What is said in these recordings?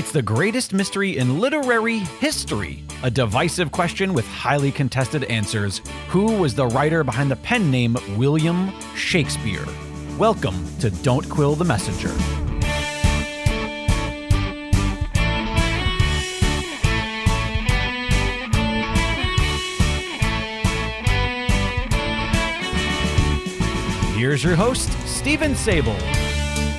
It's the greatest mystery in literary history. A divisive question with highly contested answers. Who was the writer behind the pen name William Shakespeare? Welcome to Don't Quill the Messenger. Here's your host, Steven Sable.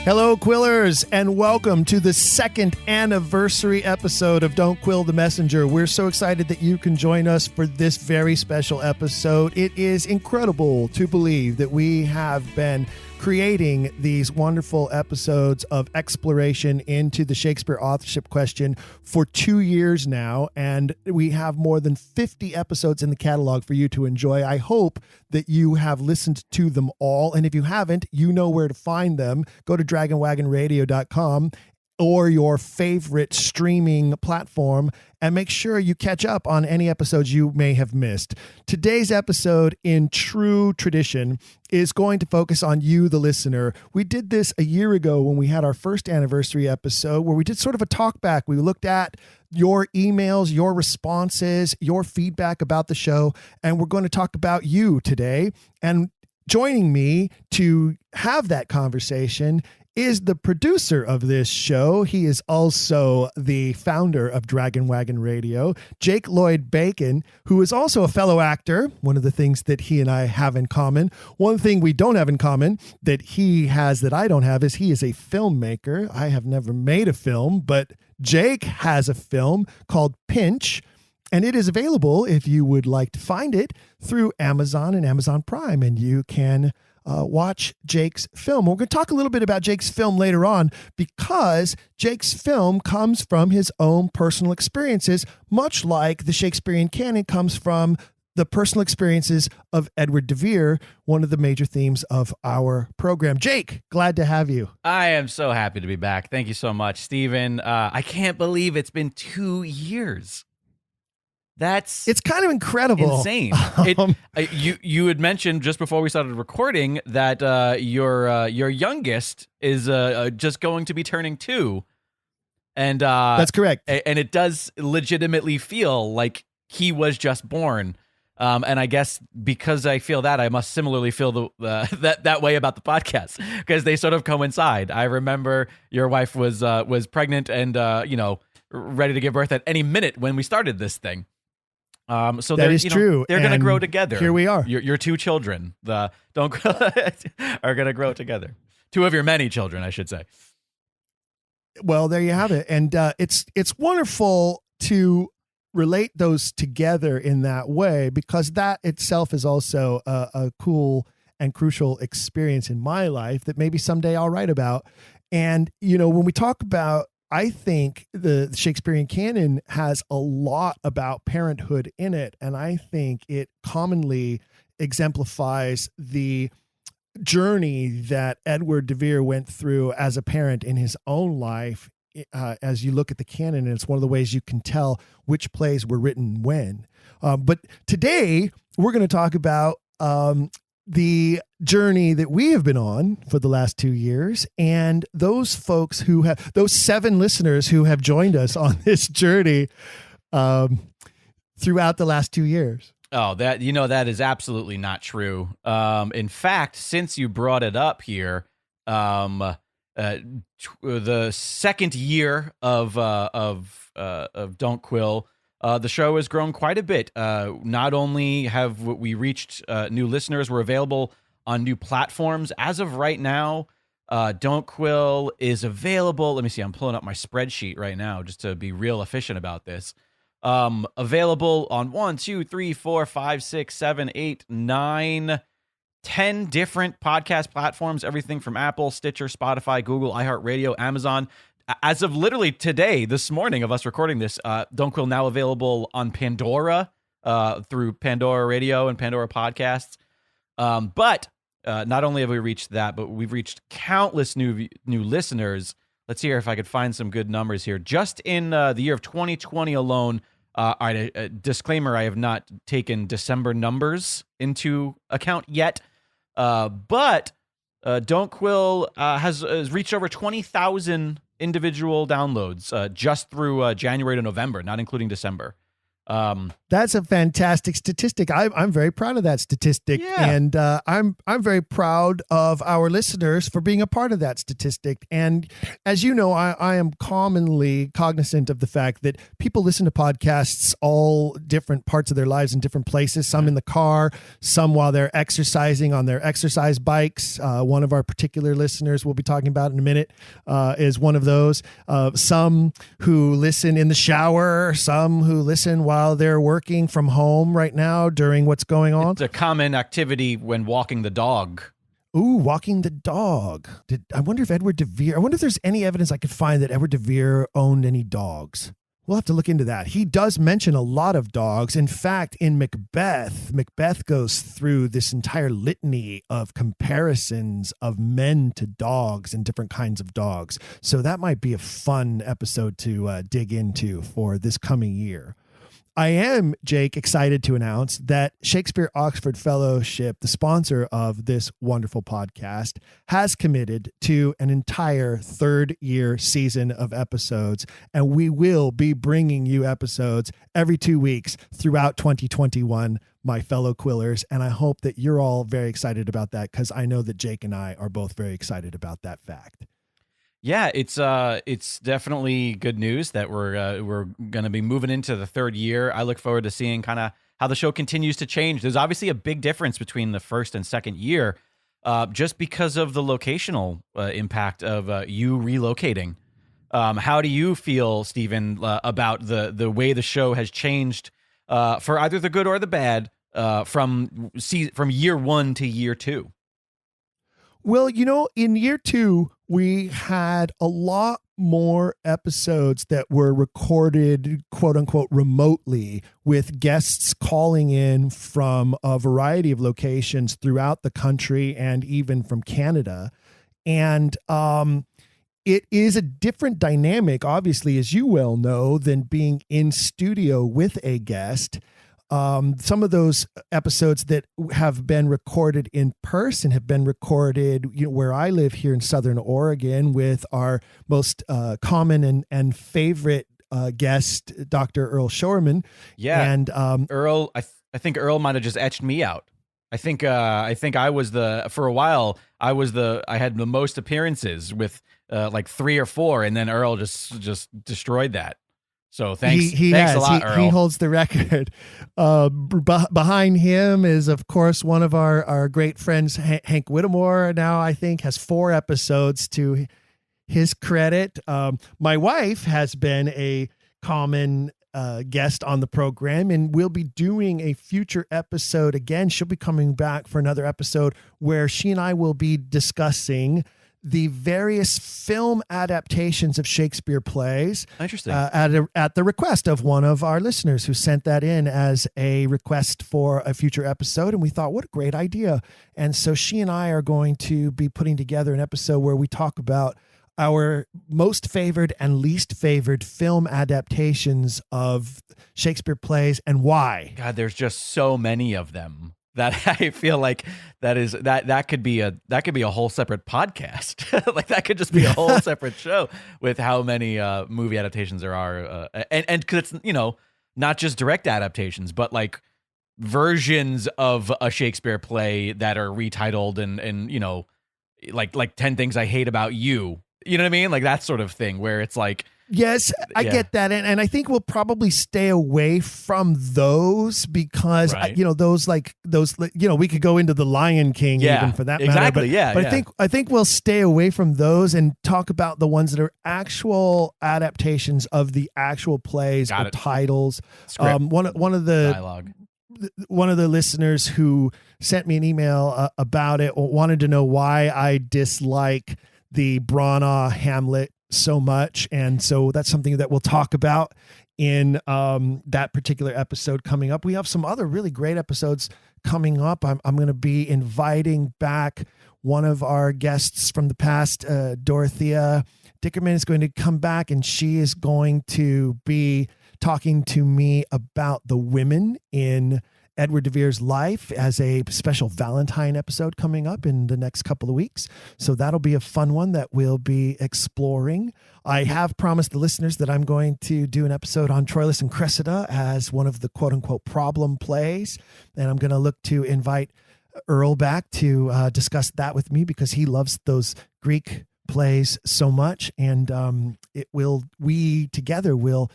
Hello, Quillers, and welcome to the second anniversary episode of Don't Quill the Messenger. We're so excited that you can join us for this very special episode. It is incredible to believe that we have been creating these wonderful episodes of exploration into the Shakespeare authorship question for 2 years now, and we have more than 50 episodes in the catalog for you to enjoy. I hope that you have listened to them all, and if you haven't, you know where to find them. Go to dragonwagonradio.com or your favorite streaming platform and make sure you catch up on any episodes you may have missed. Today's episode, in true tradition, is going to focus on you, the listener. We did this a year ago when we had our first anniversary episode where we did sort of a talk back. We looked at your emails, your responses, your feedback about the show, and we're going to talk about you today. And joining me to have that conversation is the producer of this show. He is also the founder of Dragon Wagon Radio, Jake Lloyd Bacon, who is also a fellow actor. One of the things that he and I have in common. One thing we don't have in common that he has that I don't have is he is a filmmaker. I have never made a film, but Jake has a film called Pinch, and it is available, if you would like to find it, through Amazon and Amazon Prime, and you can watch Jake's film. We're going to talk a little bit about Jake's film later on because Jake's film comes from his own personal experiences, much like the Shakespearean canon comes from the personal experiences of Edward de Vere, one of the major themes of our program. Jake, glad to have you. I am so happy to be back. Thank you so much, Steven. I can't believe it's been 2 years. It's kind of incredible. Insane. You had mentioned just before we started recording that your youngest is just going to be turning 2. And that's correct. And it does legitimately feel like he was just born. And I guess because I feel that, I must similarly feel that way about the podcast because they sort of coincide. I remember your wife was pregnant and ready to give birth at any minute when we started this thing. So that is true. They're going to grow together. Here we are. Your 2 children, are going to grow together. 2 of your many children, I should say. Well, there you have it, and it's wonderful to relate those together in that way because that itself is also a cool and crucial experience in my life that maybe someday I'll write about. And when we talk about, I think the Shakespearean canon has a lot about parenthood in it, and I think it commonly exemplifies the journey that Edward de Vere went through as a parent in his own life. As you look at the canon, and it's one of the ways you can tell which plays were written when. But today we're going to talk about the journey that we have been on for the last 2 years, and those 7 listeners who have joined us on this journey throughout the last 2 years. Oh, that is absolutely not true. In fact, since you brought it up here, the second year of Don't Quill, the show has grown quite a bit. Not only have we reached new listeners, we're available on new platforms. As of right now, Don't Quill is available. Let me see. I'm pulling up my spreadsheet right now just to be real efficient about this. Available on 1, 2, 3, 4, 5, 6, 7, 8, 9, 10 different podcast platforms, everything from Apple, Stitcher, Spotify, Google, iHeartRadio, Amazon. As of literally today, this morning of us recording this, Don't Quill now available on Pandora through Pandora Radio and Pandora Podcasts. But not only have we reached that, but we've reached countless new listeners. Let's see if I could find some good numbers here. Just in the year of 2020 alone, a disclaimer, I have not taken December numbers into account yet. But Don't Quill has reached over 20,000 individual downloads just through January to November, not including December. That's a fantastic statistic. I'm very proud of that statistic, and I'm very proud of our listeners for being a part of that statistic. And as you know, I am commonly cognizant of the fact that people listen to podcasts all different parts of their lives in different places. Some in the car, some while they're exercising on their exercise bikes. One of our particular listeners we'll be talking about in a minute is one of those. Some who listen in the shower, some who listen while they're working from home right now during what's going on. It's a common activity when walking the dog. Ooh, walking the dog. I wonder if Edward de Vere, I wonder if there's any evidence I could find that Edward de Vere owned any dogs. We'll have to look into that. He does mention a lot of dogs. In fact, in Macbeth goes through this entire litany of comparisons of men to dogs and different kinds of dogs. So that might be a fun episode to dig into for this coming year. I am, Jake, excited to announce that Shakespeare Oxford Fellowship, the sponsor of this wonderful podcast, has committed to an entire third-year season of episodes, and we will be bringing you episodes every 2 weeks throughout 2021, my fellow Quillers, and I hope that you're all very excited about that, because I know that Jake and I are both very excited about that fact. Yeah, it's definitely good news that we're going to be moving into the third year. I look forward to seeing kind of how the show continues to change. There's obviously a big difference between the first and second year, just because of the locational impact of you relocating. How do you feel, Stephen, about the way the show has changed for either the good or the bad from year one to year two? Well, you know, in year two, we had a lot more episodes that were recorded, quote unquote, remotely, with guests calling in from a variety of locations throughout the country and even from Canada. And it is a different dynamic, obviously, as you well know, than being in studio with a guest. Some of those episodes that have been recorded in person have been recorded, you know, where I live here in Southern Oregon with our most common and favorite guest, Dr. Earl Shorman. Yeah, and Earl, I think Earl might have just etched me out. I think I was for a while I had the most appearances with like 3 or 4, and then Earl just destroyed that. So thanks a lot, Earl. He holds the record. Behind him is, of course, one of our great friends, Hank Whittemore. Now I think has 4 episodes to his credit. My wife has been a common guest on the program, and we'll be doing a future episode again. She'll be coming back for another episode where she and I will be discussing the various film adaptations of Shakespeare plays. Interesting. At the request of one of our listeners who sent that in as a request for a future episode. And we thought, what a great idea. And so she and I are going to be putting together an episode where we talk about our most favored and least favored film adaptations of Shakespeare plays and why. God, there's just so many of them that I feel like that could be a whole separate podcast. Like that could just be a whole separate show with how many movie adaptations there are, and because it's, you know, not just direct adaptations, but like versions of a Shakespeare play that are retitled and you know, like 10 Things I Hate About You. You know what I mean? Like that sort of thing where it's like, yes, I get that. And I think we'll probably stay away from those because, right. You know, those, you know, we could go into the Lion King even for that matter. Exactly. But I think we'll stay away from those and talk about the ones that are actual adaptations of the actual plays or titles. One of the dialogue. One of the listeners who sent me an email about it wanted to know why I dislike the Branagh Hamlet so much, and so that's something that we'll talk about in that particular episode coming up. We have some other really great episodes coming up. I'm going to be inviting back one of our guests from the past, Dorothea Dickerman is going to come back, and she is going to be talking to me about the women in Edward de Vere's life as a special Valentine episode coming up in the next couple of weeks. So that'll be a fun one that we'll be exploring. I have promised the listeners that I'm going to do an episode on Troilus and Cressida as one of the quote unquote problem plays. And I'm going to look to invite Earl back to discuss that with me because he loves those Greek plays so much. And we together will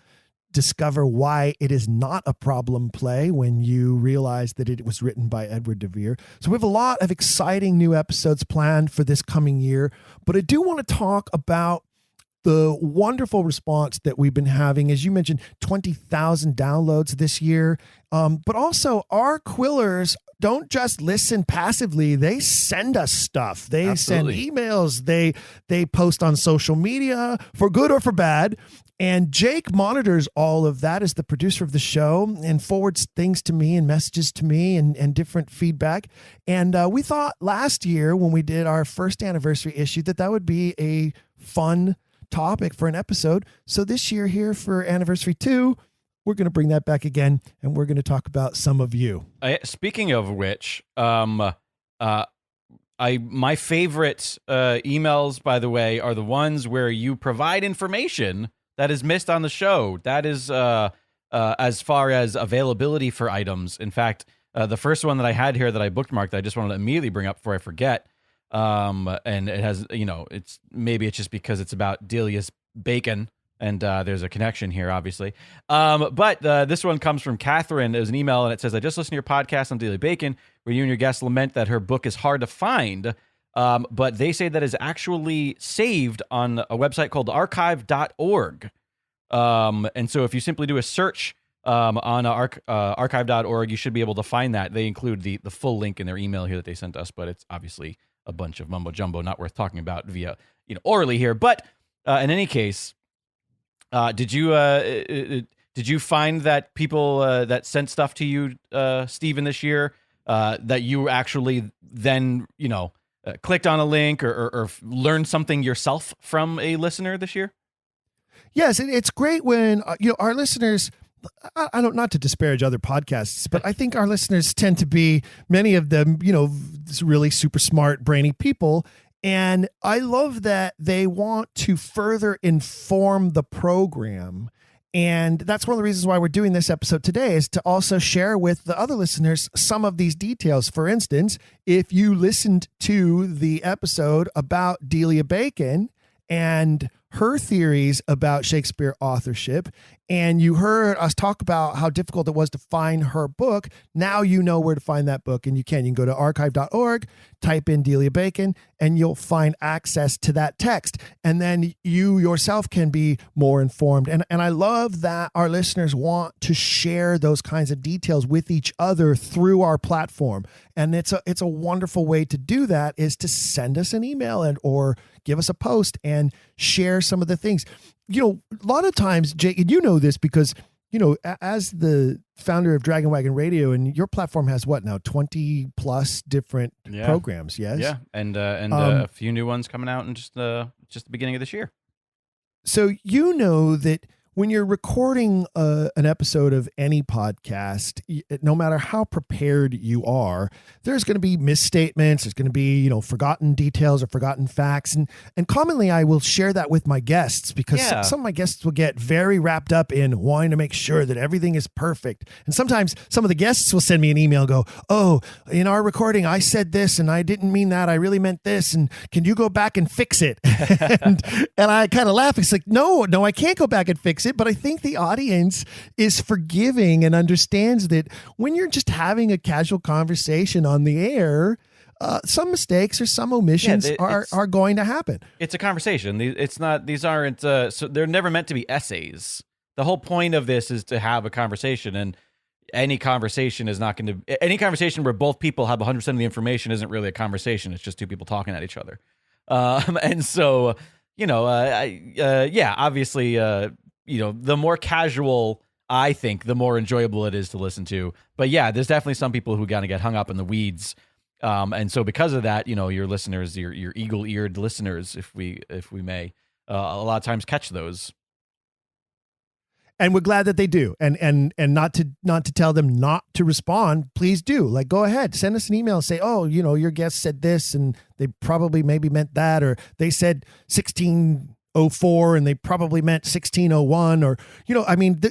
discover why it is not a problem play when you realize that it was written by Edward de Vere. So we have a lot of exciting new episodes planned for this coming year, but I do want to talk about the wonderful response that we've been having. As you mentioned, 20,000 downloads this year, but also our Quillers don't just listen passively. They send us stuff. They Absolutely. send emails. They post on social media for good or for bad. And Jake monitors all of that as the producer of the show and forwards things to me and messages to me and different feedback. And we thought last year when we did our first anniversary issue that would be a fun topic for an episode. So this year here for anniversary 2, we're going to bring that back again, and we're going to talk about some of you. Speaking of which, my favorite emails, by the way, are the ones where you provide information that is missed on the show. That is as far as availability for items. In fact, the first one that I had here that I bookmarked, I just wanted to immediately bring up before I forget. And it has, it's just because it's about Delia's bacon. And there's a connection here, obviously. But this one comes from Catherine. It was an email, and it says, I just listened to your podcast on Delia Bacon, where you and your guests lament that her book is hard to find. But they say that is actually saved on a website called archive.org. And so if you simply do a search on archive.org, you should be able to find that. They include the full link in their email here that they sent us, but it's obviously a bunch of mumbo jumbo, not worth talking about via orally here. But in any case, did you find that people that sent stuff to you, Stephen, this year, that you actually then clicked on a link or learned something yourself from a listener this year? Yes, it's great when our listeners. I don't, not to disparage other podcasts, but I think our listeners tend to be, many of them, really super smart, brainy people. And I love that they want to further inform the program. And that's one of the reasons why we're doing this episode today, is to also share with the other listeners some of these details. For instance, if you listened to the episode about Delia Bacon and her theories about Shakespeare authorship, and you heard us talk about how difficult it was to find her book, now you know where to find that book, and you can go to archive.org, type in Delia Bacon, and you'll find access to that text. And then you yourself can be more informed. And I love that our listeners want to share those kinds of details with each other through our platform. And it's a wonderful way to do that, is to send us an email or give us a post and share some of the things. A lot of times, Jake, and you know this because, as the founder of Dragon Wagon Radio, and your platform has what now, 20 plus different programs. Yes. Yeah. And a few new ones coming out in just the beginning of this year. So, that when you're recording an episode of any podcast, no matter how prepared you are, there's going to be misstatements. There's going to be, forgotten details or forgotten facts. And commonly I will share that with my guests because some of my guests will get very wrapped up in wanting to make sure that everything is perfect. And sometimes some of the guests will send me an email and go, oh, in our recording, I said this and I didn't mean that. I really meant this. And can you go back and fix it? and I kind of laugh. It's like, no, I can't go back and fix it. But I think the audience is forgiving and understands that when you're just having a casual conversation on the air, some mistakes or some omissions are going to happen. It's a conversation. These aren't, so they're never meant to be essays. The whole point of this is to have a conversation, and any conversation is not going to, any conversation where both people have 100% of the information isn't really a conversation. It's just two people talking at each other. And so, obviously, the more casual I think, the more enjoyable it is to listen to. But yeah, there's definitely some people who kind of get hung up in the weeds. And so because of that, your listeners, your eagle-eared listeners, if we may, a lot of times catch those. And we're glad that they do. And not to tell them not to respond. Please do. Like, go ahead, send us an email and say, oh, your guest said this and they probably maybe meant that, or they said 1604 and they probably meant 1601, or,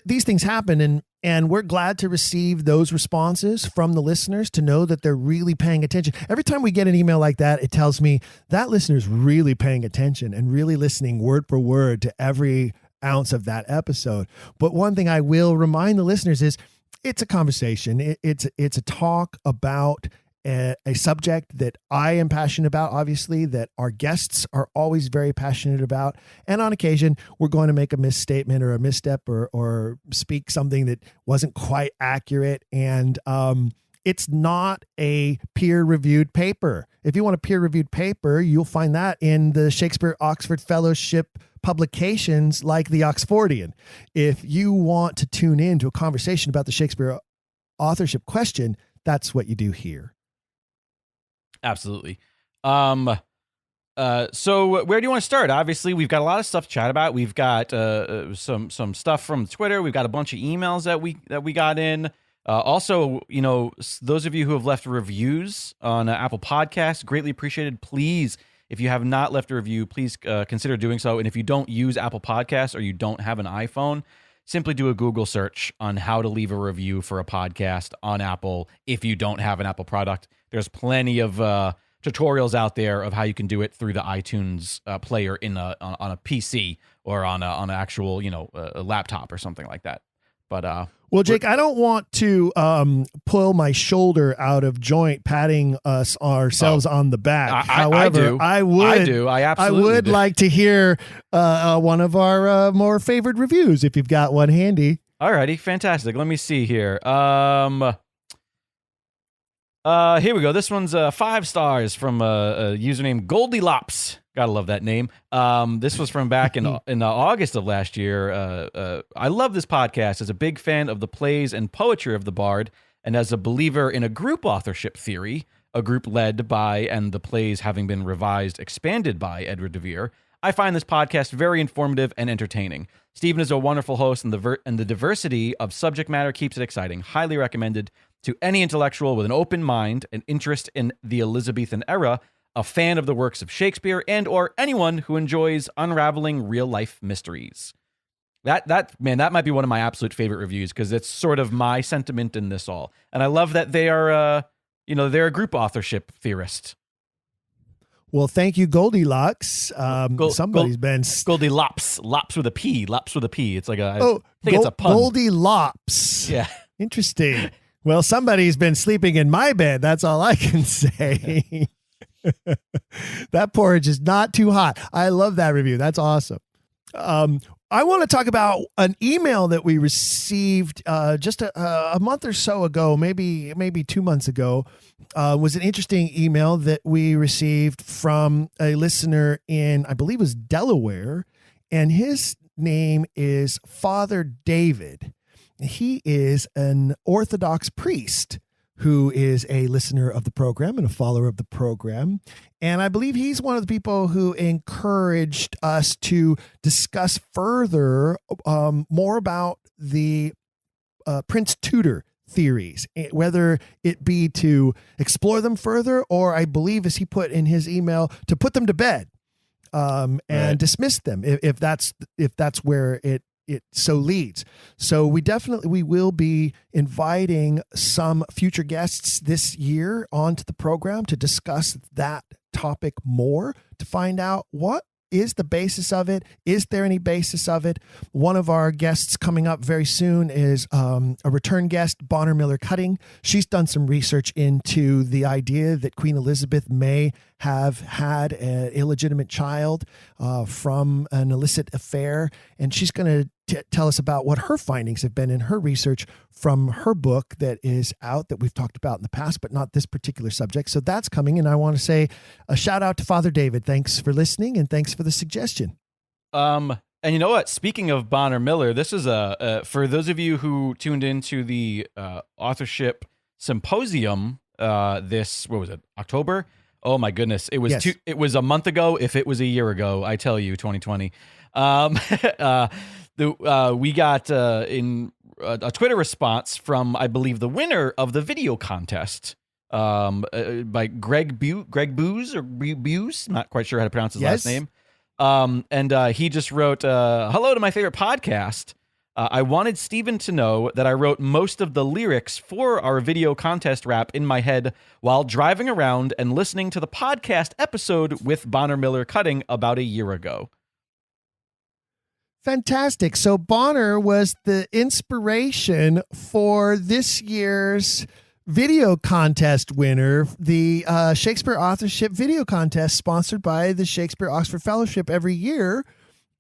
these things happen. And we're glad to receive those responses from the listeners, to know that they're really paying attention. Every time we get an email like that, it tells me that listener's really paying attention and really listening word for word to every ounce of that episode. But one thing I will remind the listeners is it's a conversation. It's a talk about a subject that I am passionate about, obviously, that our guests are always very passionate about. And on occasion, we're going to make a misstatement or a misstep or speak something that wasn't quite accurate. And it's not a peer-reviewed paper. If you want a peer-reviewed paper, you'll find that in the Shakespeare Oxford Fellowship publications like the Oxfordian. If you want to tune in to a conversation about the Shakespeare authorship question, that's what you do here. Absolutely. So where do you want to start? Obviously, we've got a lot of stuff to chat about. We've got some stuff from Twitter. We've got a bunch of emails that we got in. Also, those of you who have left reviews on Apple Podcasts, greatly appreciated. Please, if you have not left a review, please consider doing so. And if you don't use Apple Podcasts or you don't have an iPhone, simply do a Google search on how to leave a review for a podcast on Apple if you don't have an Apple product. There's plenty of tutorials out there of how you can do it through the iTunes player on a PC or on an actual, a laptop or something like that. But well, Jake, I don't want to pull my shoulder out of joint patting ourselves on the back. However, I would like to hear one of our more favored reviews if you've got one handy. Alrighty, fantastic. Let me see here. Here we go. This one's 5 stars from a username Goldilocks. Gotta love that name. This was from back in August of last year. I love this podcast as a big fan of the plays and poetry of the Bard, and as a believer in a group authorship theory, a group led by and the plays having been revised, expanded by Edward de Vere. I find this podcast very informative and entertaining. Stephen is a wonderful host, and the diversity of subject matter keeps it exciting. Highly recommended to any intellectual with an open mind and interest in the Elizabethan era, a fan of the works of Shakespeare, and or anyone who enjoys unraveling real-life mysteries. That might be one of my absolute favorite reviews, because it's sort of my sentiment in this all. And I love that they are, they're a group authorship theorist. Well, thank you, Goldilocks. Somebody's been Goldilocks, lops with a P, lops with a P. It's like I think it's a pun. Goldilocks. Yeah, interesting. Well, somebody's been sleeping in my bed. That's all I can say. That porridge is not too hot. I love that review. That's awesome. I want to talk about an email that we received just a month or so ago, maybe 2 months ago. Was an interesting email that we received from a listener in, I believe it was Delaware, and his name is Father David. He is an Orthodox priest who is a listener of the program and a follower of the program. And I believe he's one of the people who encouraged us to discuss further more about the Prince Tudor theories, whether it be to explore them further, or I believe, as he put in his email, to put them to bed and dismiss them if that's where it so leads. So we will be inviting some future guests this year onto the program to discuss that topic more, to find out what is the basis of it. Is there any basis of it? One of our guests coming up very soon is a return guest, Bonner Miller Cutting. She's done some research into the idea that Queen Elizabeth may have had an illegitimate child from an illicit affair. And she's going to tell us about what her findings have been in her research from her book that is out, that we've talked about in the past, but not this particular subject. So that's coming. And I want to say a shout out to Father David. Thanks for listening, and thanks for the suggestion. And you know what? Speaking of Bonner Miller, this is for those of you who tuned into the authorship symposium what was it, October? Oh my goodness. It was Yes. It was a month ago. If it was a year ago, I tell you, 2020. We got in a Twitter response from, I believe, the winner of the video contest, by Greg Booze or Buse. Not quite sure how to pronounce his last name. And he just wrote, "Hello to my favorite podcast. I wanted Steven to know that I wrote most of the lyrics for our video contest rap in my head while driving around and listening to the podcast episode with Bonner Miller Cutting about a year ago." Fantastic. So Bonner was the inspiration for this year's video contest winner, the Shakespeare Authorship Video Contest, sponsored by the Shakespeare Oxford Fellowship every year.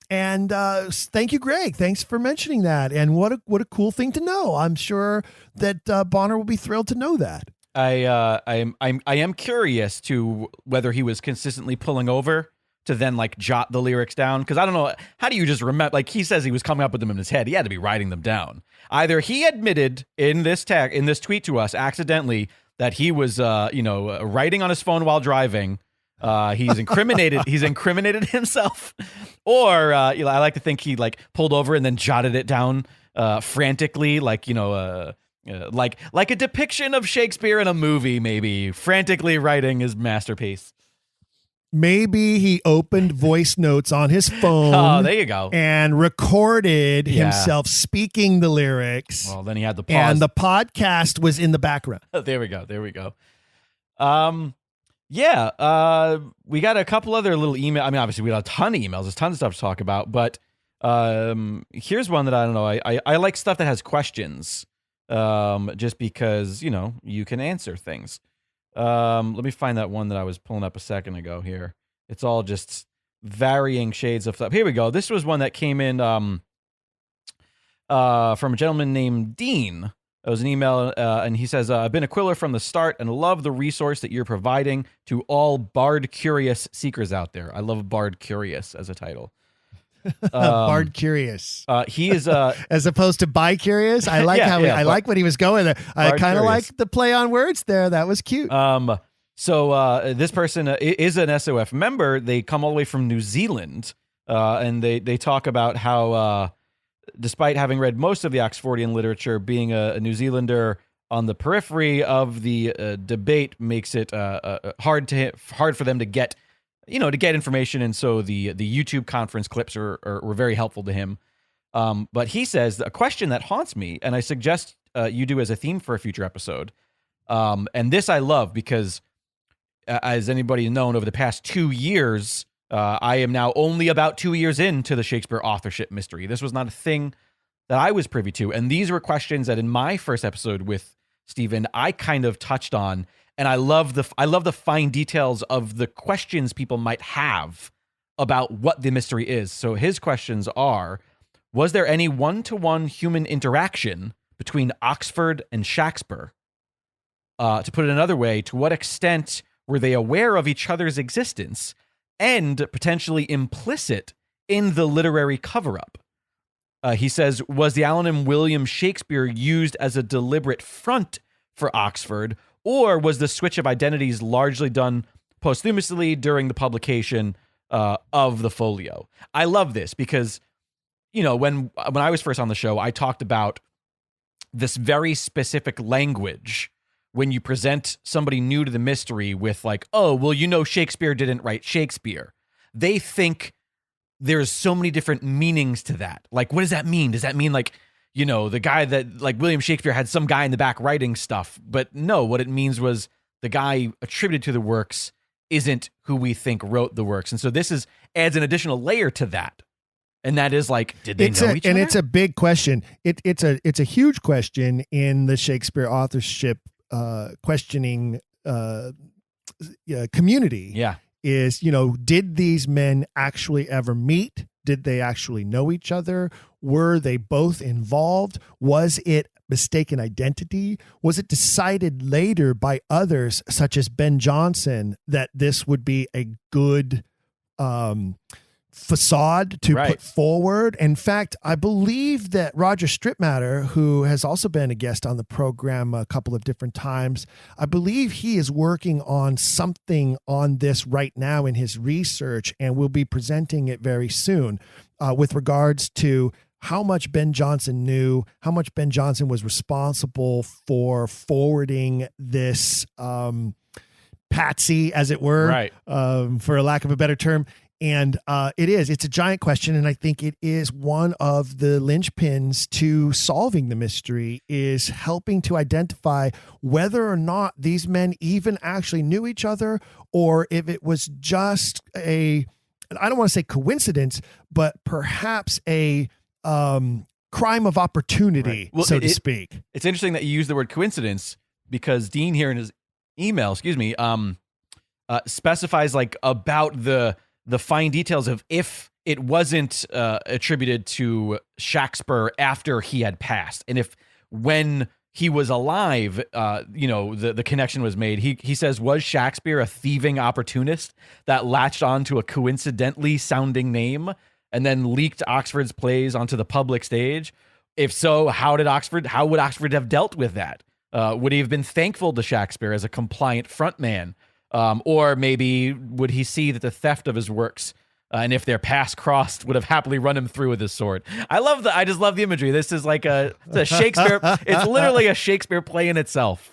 And thank you, Greg. Thanks for mentioning that. And what a cool thing to know. I'm sure that Bonner will be thrilled to know that. I am curious to whether he was consistently pulling over to then like jot the lyrics down, because I don't know, how do you just remember? Like, he says he was coming up with them in his head. He had to be writing them down. Either he admitted in this tweet to us accidentally that he was writing on his phone while driving. He's incriminated himself, or I like to think he like pulled over and then jotted it down frantically, like like a depiction of Shakespeare in a movie, maybe frantically writing his masterpiece. Maybe he opened voice notes on his phone. Oh, there you go. And recorded himself speaking the lyrics. Well, then he had the pause. And the podcast was in the background. There we go. We got a couple other little emails. I mean, obviously, we got a ton of emails. There's tons of stuff to talk about. But here's one that I don't know. I like stuff that has questions, just because, you can answer things. Let me find that one that I was pulling up a second ago here. It's all just varying shades of stuff. Here we go. This was one that came in from a gentleman named Dean. It was an email, and he says, "I've been a Quiller from the start and love the resource that you're providing to all Bard Curious seekers out there." I love Bard Curious as a title. Bard Curious. He is as opposed to Bi Curious. I like I like what he was going there. I kind of like the play on words there. That was cute. So this person is an SOF member. They come all the way from New Zealand, and they talk about how despite having read most of the Oxfordian literature, being a New Zealander on the periphery of the debate makes it hard for them to get information, and so the YouTube conference clips were very helpful to him. But he says a question that haunts me, and I suggest you do as a theme for a future episode. And this I love because, as anybody known, over the past 2 years, I am now only about 2 years into the Shakespeare authorship mystery. This was not a thing that I was privy to, and these were questions that in my first episode with Steven, I kind of touched on. And I love the fine details of the questions people might have about what the mystery is. So his questions are: was there any one-to-one human interaction between Oxford and Shakespeare? To put it another way, to what extent were they aware of each other's existence and potentially implicit in the literary cover-up? He says, was the Alan and William Shakespeare used as a deliberate front for Oxford, or was the switch of identities largely done posthumously during the publication of the folio? I love this because, when I was first on the show, I talked about this very specific language when you present somebody new to the mystery with like, oh, well, Shakespeare didn't write Shakespeare. They think there's so many different meanings to that. Like, what does that mean? Does that mean like, the guy that like William Shakespeare had some guy in the back writing stuff? But no, what it means was the guy attributed to the works isn't who we think wrote the works. And so this adds an additional layer to that. And that is like, did they know each other? And it's a big question. It's a huge question in the Shakespeare authorship questioning community. Yeah. Is, did these men actually ever meet? Did they actually know each other? Were they both involved? Was it mistaken identity? Was it decided later by others, such as Ben Jonson, that this would be a good facade to put forward? In fact, I believe that Roger Strittmatter, who has also been a guest on the program a couple of different times, I believe he is working on something on this right now in his research, and will be presenting it very soon with regards to how much Ben Jonson knew, how much Ben Jonson was responsible for forwarding this patsy, as it were, Right. For a lack of a better term. And it's a giant question. And I think it is one of the linchpins to solving the mystery, is helping to identify whether or not these men even actually knew each other, or if it was just I don't want to say coincidence, but perhaps a crime of opportunity, Right. Well, so to speak. It's interesting that you use the word coincidence, because Dean here in his email, specifies like about the fine details of if it wasn't attributed to Shakespeare after he had passed, and if when he was alive, the connection was made. He says, was Shakespeare a thieving opportunist that latched on to a coincidentally sounding name and then leaked Oxford's plays onto the public stage? If so, how would Oxford have dealt with that? Would he have been thankful to Shakespeare as a compliant frontman? Or maybe would he see that the theft of his works, and if their paths crossed, would have happily run him through with his sword? I just love the imagery. This is like it's a Shakespeare. It's literally a Shakespeare play in itself.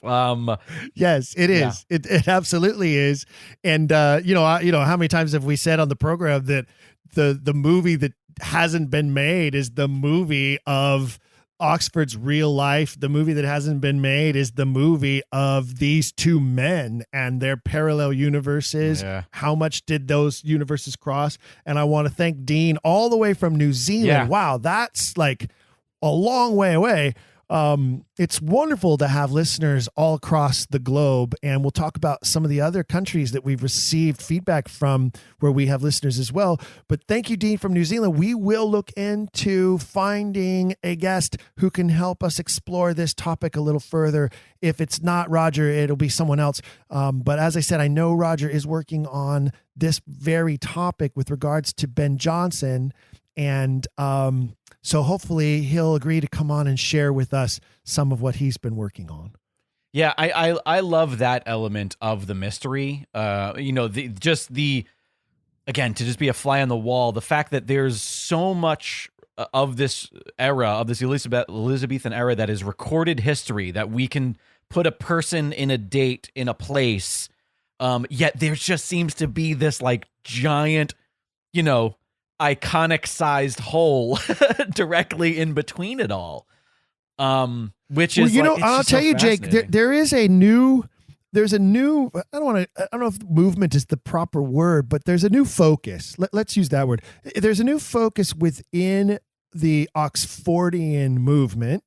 Yes, it is. Yeah. It absolutely is. And how many times have we said on the program that the movie that hasn't been made is the movie of Oxford's real life. The movie that hasn't been made is the movie of these two men and their parallel universes. Yeah. How much did those universes cross? And I want to thank Dean all the way from New Zealand. Yeah. Wow, that's like a long way away. It's wonderful to have listeners all across the globe, and we'll talk about some of the other countries that we've received feedback from where we have listeners as well. But thank you, Dean, from New Zealand. We will look into finding a guest who can help us explore this topic a little further. If it's not Roger, it'll be someone else. But as I said, I know Roger is working on this very topic with regards to Ben Jonson, and so hopefully he'll agree to come on and share with us some of what he's been working on. Yeah, I love that element of the mystery. Again, to just be a fly on the wall, the fact that there's so much of this era, of this Elizabethan era, that is recorded history, that we can put a person in a date in a place, yet there just seems to be this like giant, iconic sized hole directly in between it all, which is I'll tell you, Jake, there's a new I don't know if movement is the proper word, but there's a new focus. Let's use that word. There's a new focus within the Oxfordian movement.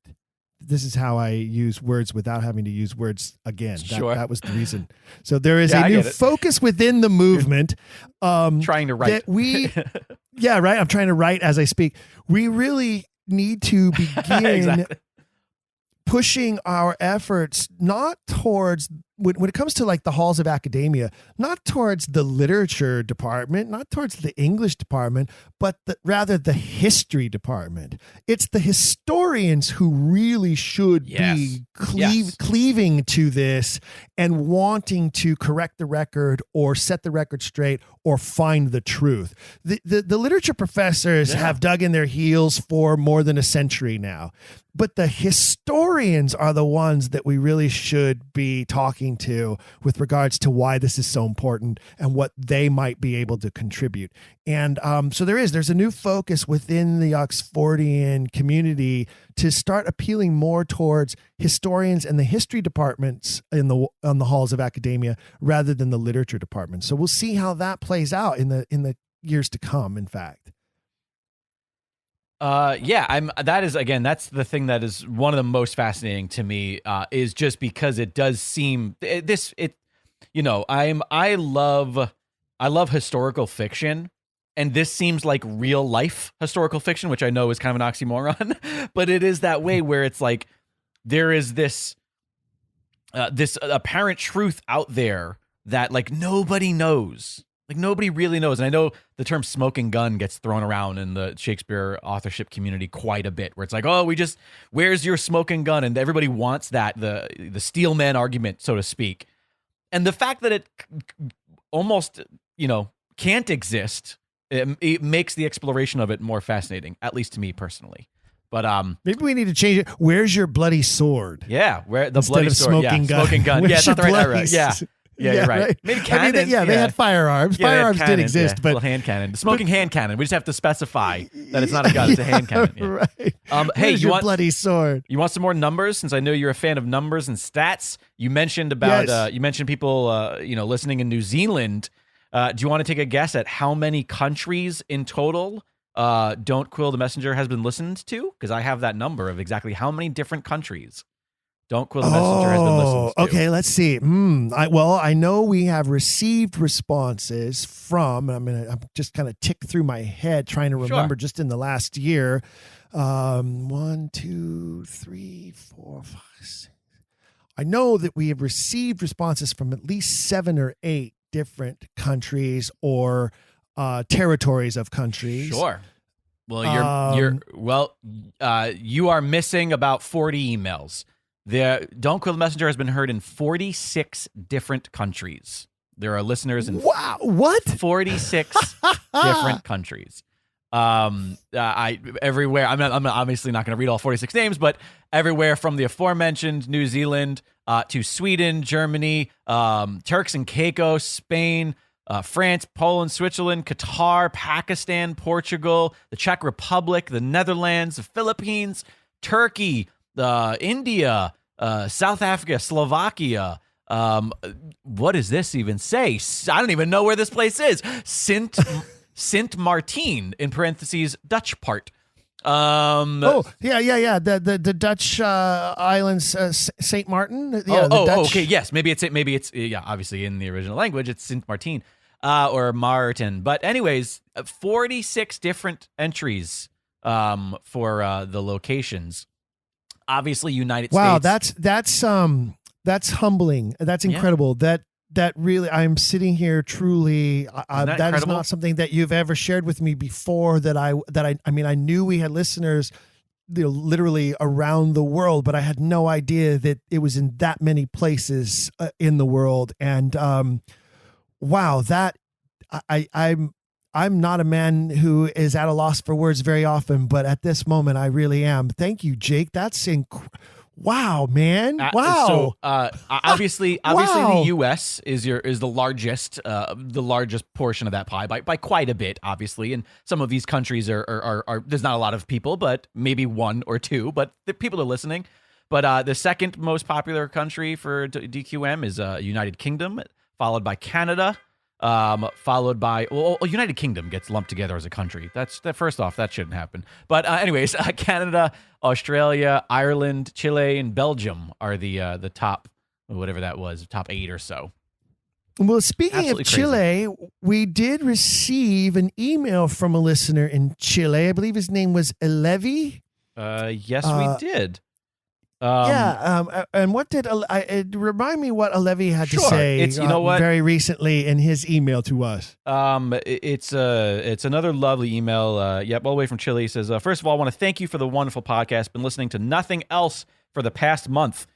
This is how I use words without having to use words again. Sure. That was the reason. So there is a new focus within the movement. Trying to write. Yeah, right. I'm trying to write as I speak. We really need to begin exactly. pushing our efforts not towards, when it comes to like the halls of academia, not towards the literature department, not towards the English department, but rather the history department. It's the historians who really should be cleaving to this and wanting to correct the record or set the record straight or find the truth. The literature professors have dug in their heels for more than a century now, but the historians are the ones that we really should be talking to with regards to why this is so important and what they might be able to contribute. And so there's a new focus within the Oxfordian community to start appealing more towards historians and the history departments on the halls of academia rather than the literature department. So we'll see how that plays out in the years to come, in fact. That's the thing that is one of the most fascinating to me, is just because it does seem I love historical fiction, and this seems like real life historical fiction, which I know is kind of an oxymoron, but it is that way where it's like there is this apparent truth out there that like nobody knows. Like nobody really knows. And I know the term smoking gun gets thrown around in the Shakespeare authorship community quite a bit, where it's like, oh, where's your smoking gun? And everybody wants that, the steelman argument, so to speak. And the fact that it almost, can't exist, it makes the exploration of it more fascinating, at least to me personally. But maybe we need to change it. Where's your bloody sword? yeah, where the Instead bloody of sword, smoking yeah, gun. smoking gun. Where's Yeah, it's not the your right. bloody Right. Yeah. Yeah, you're right. Maybe cannon. I mean, they had firearms. Yeah, they had Firearms did cannons, exist, yeah. but Little hand cannon, smoking hand cannon. We just have to specify that it's not a gun; it's a hand cannon. Yeah. Right. Hey, Where's you your want bloody sword? You want some more numbers? Since I know you're a fan of numbers and stats, you mentioned about Yes. you mentioned people listening in New Zealand. Do you want to take a guess at how many countries in total Don't Quill the Messenger has been listened to? Because I have that number of exactly how many different countries Don't Quill the Messenger has been listened to. Okay, let's see. I know we have received responses from. I'm just kind of tick through my head trying to remember just in the last year. 1, 2, 3, 4, 5, 6. I know that we have received responses from at least 7 or 8 different countries or territories of countries. Sure. Well, you are missing about 40 emails. The Don't Quill the Messenger has been heard in 46 different countries. There are listeners in what 46 different countries. Everywhere. I'm obviously not going to read all 46 names, but everywhere from the aforementioned New Zealand to Sweden, Germany, Turks and Caicos, Spain, France, Poland, Switzerland, Qatar, Pakistan, Portugal, the Czech Republic, the Netherlands, the Philippines, Turkey, India, South Africa, Slovakia. What does this even say? I don't even know where this place is. Sint Maarten, in parentheses, Dutch part. The Dutch islands, Saint Martin. Okay, yes, maybe it's obviously in the original language it's Sint Maarten or Martin. But anyways, 46 different entries for the locations. Obviously, United States. Wow, that's humbling. That's incredible. Yeah. That really, I'm sitting here truly. That is not something that you've ever shared with me before. I knew we had listeners, literally around the world, but I had no idea that it was in that many places in the world. And wow, I'm not a man who is at a loss for words very often, but at this moment, I really am. Thank you, Jake. That's wow, man. Wow. So obviously the US is the largest portion of that pie by quite a bit, obviously. And some of these countries are there's not a lot of people, but maybe 1 or 2, but the people are listening. But the second most popular country for DQM is United Kingdom, followed by Canada, followed by United Kingdom gets lumped together as a country. First off, that shouldn't happen. But anyways, Canada, Australia, Ireland, Chile, and Belgium are the top, whatever that was, top 8 or so. Well, speaking Absolutely of Chile, we did receive an email from a listener in Chile. I believe his name was Alevi. Yes, we did. And what did remind me what Alevi had to say? It's very recently in his email to us. It's another lovely email. All the way from Chile. He says, first of all, I want to thank you for the wonderful podcast. Been listening to nothing else for the past month.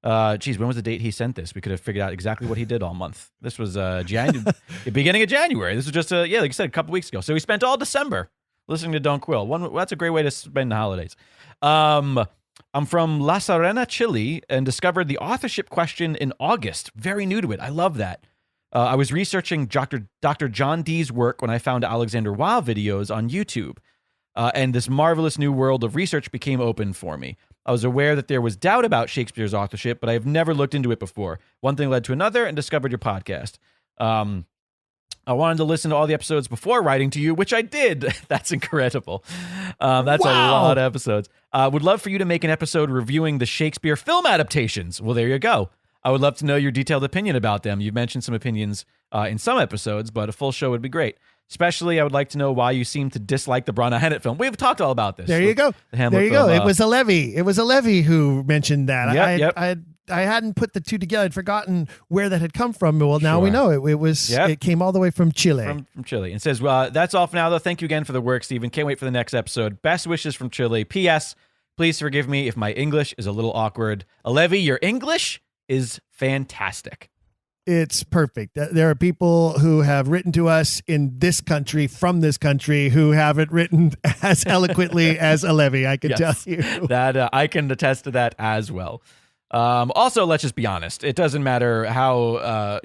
When was the date he sent this? We could have figured out exactly what he did all month. This was the beginning of January. This was just like you said, a couple weeks ago. So we spent all December listening to Don't Quill. That's a great way to spend the holidays. I'm from La Serena, Chile, and discovered the authorship question in August. Very new to it. I love that. I was researching Dr. John Dee's work when I found Alexander Weil videos on YouTube, and this marvelous new world of research became open for me. I was aware that there was doubt about Shakespeare's authorship, but I have never looked into it before. One thing led to another, and discovered your podcast. I wanted to listen to all the episodes before writing to you, which I did. That's incredible. That's a lot of episodes. Would love for you to make an episode reviewing the Shakespeare film adaptations. Well, there you go. I would love to know your detailed opinion about them. You've mentioned some opinions in some episodes, but a full show would be great. Especially, I would like to know why you seem to dislike the Branagh Hamlet film. We've talked all about this. There you go. There you go. It was Alevi. It was Alevi who mentioned that. I hadn't put the two together. I'd forgotten where that had come from. Well, now we know it. It came all the way from Chile. From Chile. And says, that's all for now, though. Thank you again for the work, Stephen. Can't wait for the next episode. Best wishes from Chile. P.S. Please forgive me if my English is a little awkward. Alevi, your English is fantastic. It's perfect. There are people who have written to us in this country, from this country, who haven't written as eloquently as Alevi, I can tell you. That I can attest to that as well. Also, let's just be honest. It doesn't matter how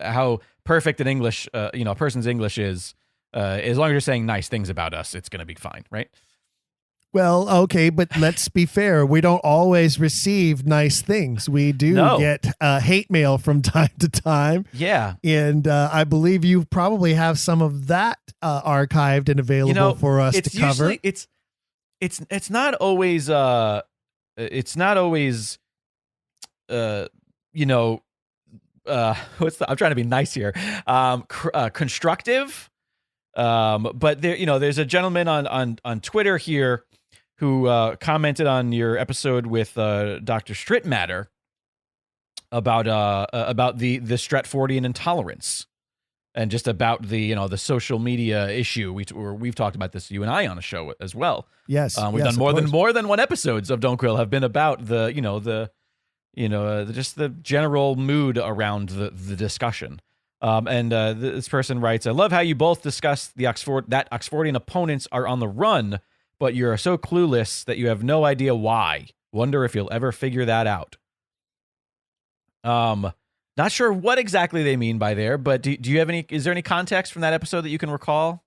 how perfect an English a person's English is, as long as you're saying nice things about us, it's going to be fine, right? Well, okay, but let's be fair. We don't always receive nice things. We do get hate mail from time to time. Yeah. And I believe you probably have some of that archived and available for us to cover. It's not always I'm trying to be nice here. Constructive. But there's a gentleman on Twitter here who commented on your episode with Dr. Strittmatter about the Stratfordian intolerance, and just about the social media issue. We've talked about this, you and I, on a show as well. Yes, we've done more than one episodes of Don't Quill have been about just the general mood around the discussion. And this person writes, I love how you both discuss that Oxfordian opponents are on the run, but you're so clueless that you have no idea why. Wonder if you'll ever figure that out. Not sure what exactly they mean by there, but do you have is there any context from that episode that you can recall?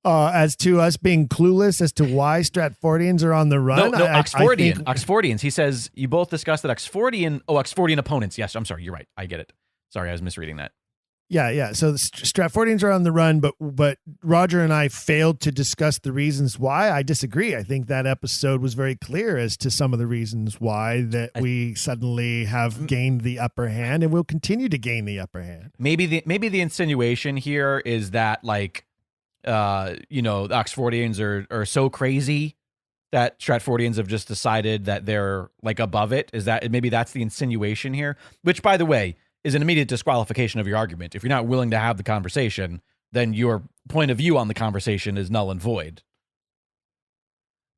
As to us being clueless as to why Stratfordians are on the run? No, Oxfordians. He says you both discussed that Oxfordian opponents. Yes, I'm sorry. You're right. I get it. Sorry, I was misreading that. Yeah. So the Stratfordians are on the run, but Roger and I failed to discuss the reasons why. I disagree. I think that episode was very clear as to some of the reasons why that we suddenly have gained the upper hand, and we'll continue to gain the upper hand. Maybe the insinuation here is that the Oxfordians are so crazy that Stratfordians have just decided that they're above it. Is that maybe that's the insinuation here? Which, by the way, is an immediate disqualification of your argument. If you're not willing to have the conversation, then your point of view on the conversation is null and void.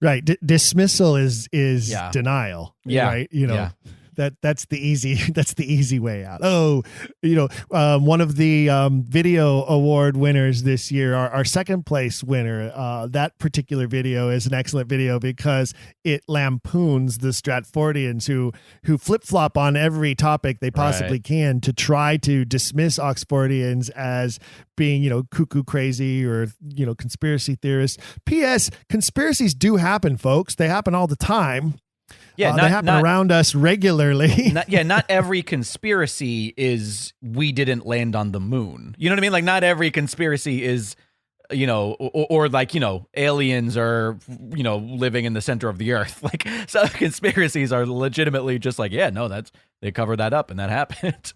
Right. Dismissal is denial. Yeah. Right. That's the easy way out. One of the video award winners this year, our second place winner, that particular video is an excellent video because it lampoons the Stratfordians who flip-flop on every topic they possibly can to try to dismiss Oxfordians as being, cuckoo crazy or, conspiracy theorists. P.S. Conspiracies do happen, folks. They happen all the time. Yeah, they happen around us regularly. Not every conspiracy is we didn't land on the moon. You know what I mean? Like, not every conspiracy is, or aliens are, living in the center of the earth. Like, some conspiracies are legitimately just they covered that up and that happened.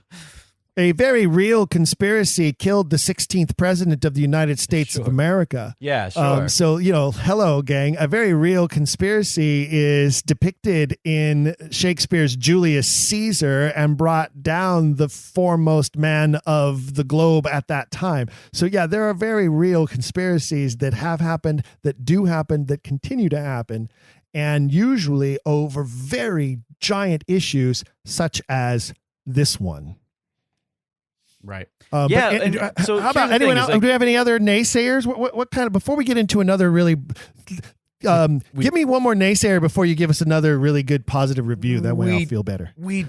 A very real conspiracy killed the 16th president of the United States of America. Yeah, sure. Hello, gang. A very real conspiracy is depicted in Shakespeare's Julius Caesar and brought down the foremost man of the globe at that time. So, yeah, there are very real conspiracies that have happened, that do happen, that continue to happen, and usually over very giant issues such as this one. Right. So how about anyone else? Do we have any other naysayers? What kind of, before we get into another really, give me one more naysayer before you give us another really good positive review. That way I'll feel better. We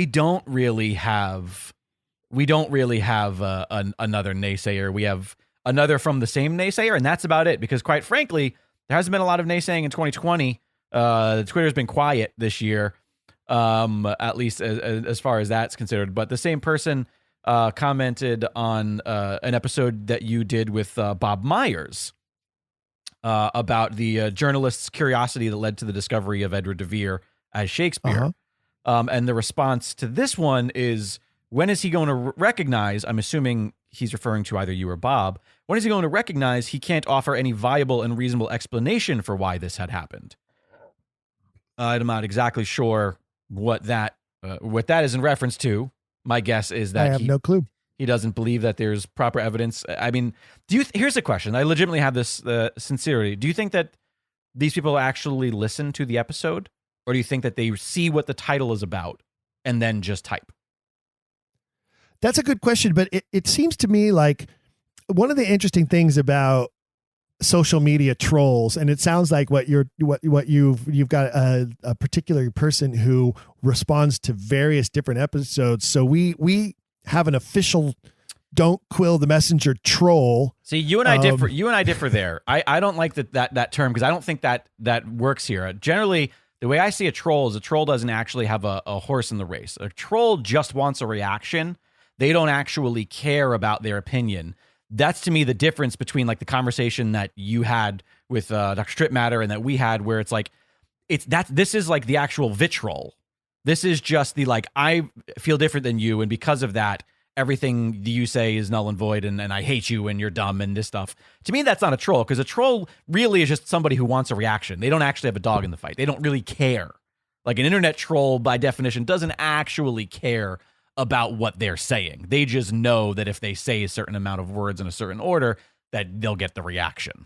don't really have another naysayer. We have another from the same naysayer, and that's about it. Because quite frankly, there hasn't been a lot of naysaying in 2020. Twitter's been quiet this year, at least as far as that's considered. But the same person commented on an episode that you did with Bob Myers about the journalist's curiosity that led to the discovery of Edward de Vere as Shakespeare. And the response to this one is, when is he going to recognize, I'm assuming he's referring to either you or Bob, when is he going to recognize he can't offer any viable and reasonable explanation for why this had happened? I'm not exactly sure what that is in reference to. My guess is that I have no clue. He doesn't believe that there's proper evidence. I mean, here's a question. I legitimately have this sincerity. Do you think that these people actually listen to the episode, or do you think that they see what the title is about and then just type? That's a good question, but it seems to me like one of the interesting things about social media trolls, and it sounds like you've got a particular person who responds to various different episodes. So we have an official Don't Quill the Messenger troll. See, you and I differ. You and I differ there. I don't like that term because I don't think that works here. Generally, the way I see a troll is a troll doesn't actually have a horse in the race. A troll just wants a reaction. They don't actually care about their opinion. That's to me the difference between like the conversation that you had with Dr. Strip Matter and that we had, where it's like this is like the actual vitriol. This is just the like, I feel different than you, and because of that, everything you say is null and void, and I hate you and you're dumb and this stuff. To me, that's not a troll, because a troll really is just somebody who wants a reaction. They don't actually have a dog in the fight. They don't really care. Like an internet troll, by definition, doesn't actually care about what they're saying. They just know that if they say a certain amount of words in a certain order, that they'll get the reaction.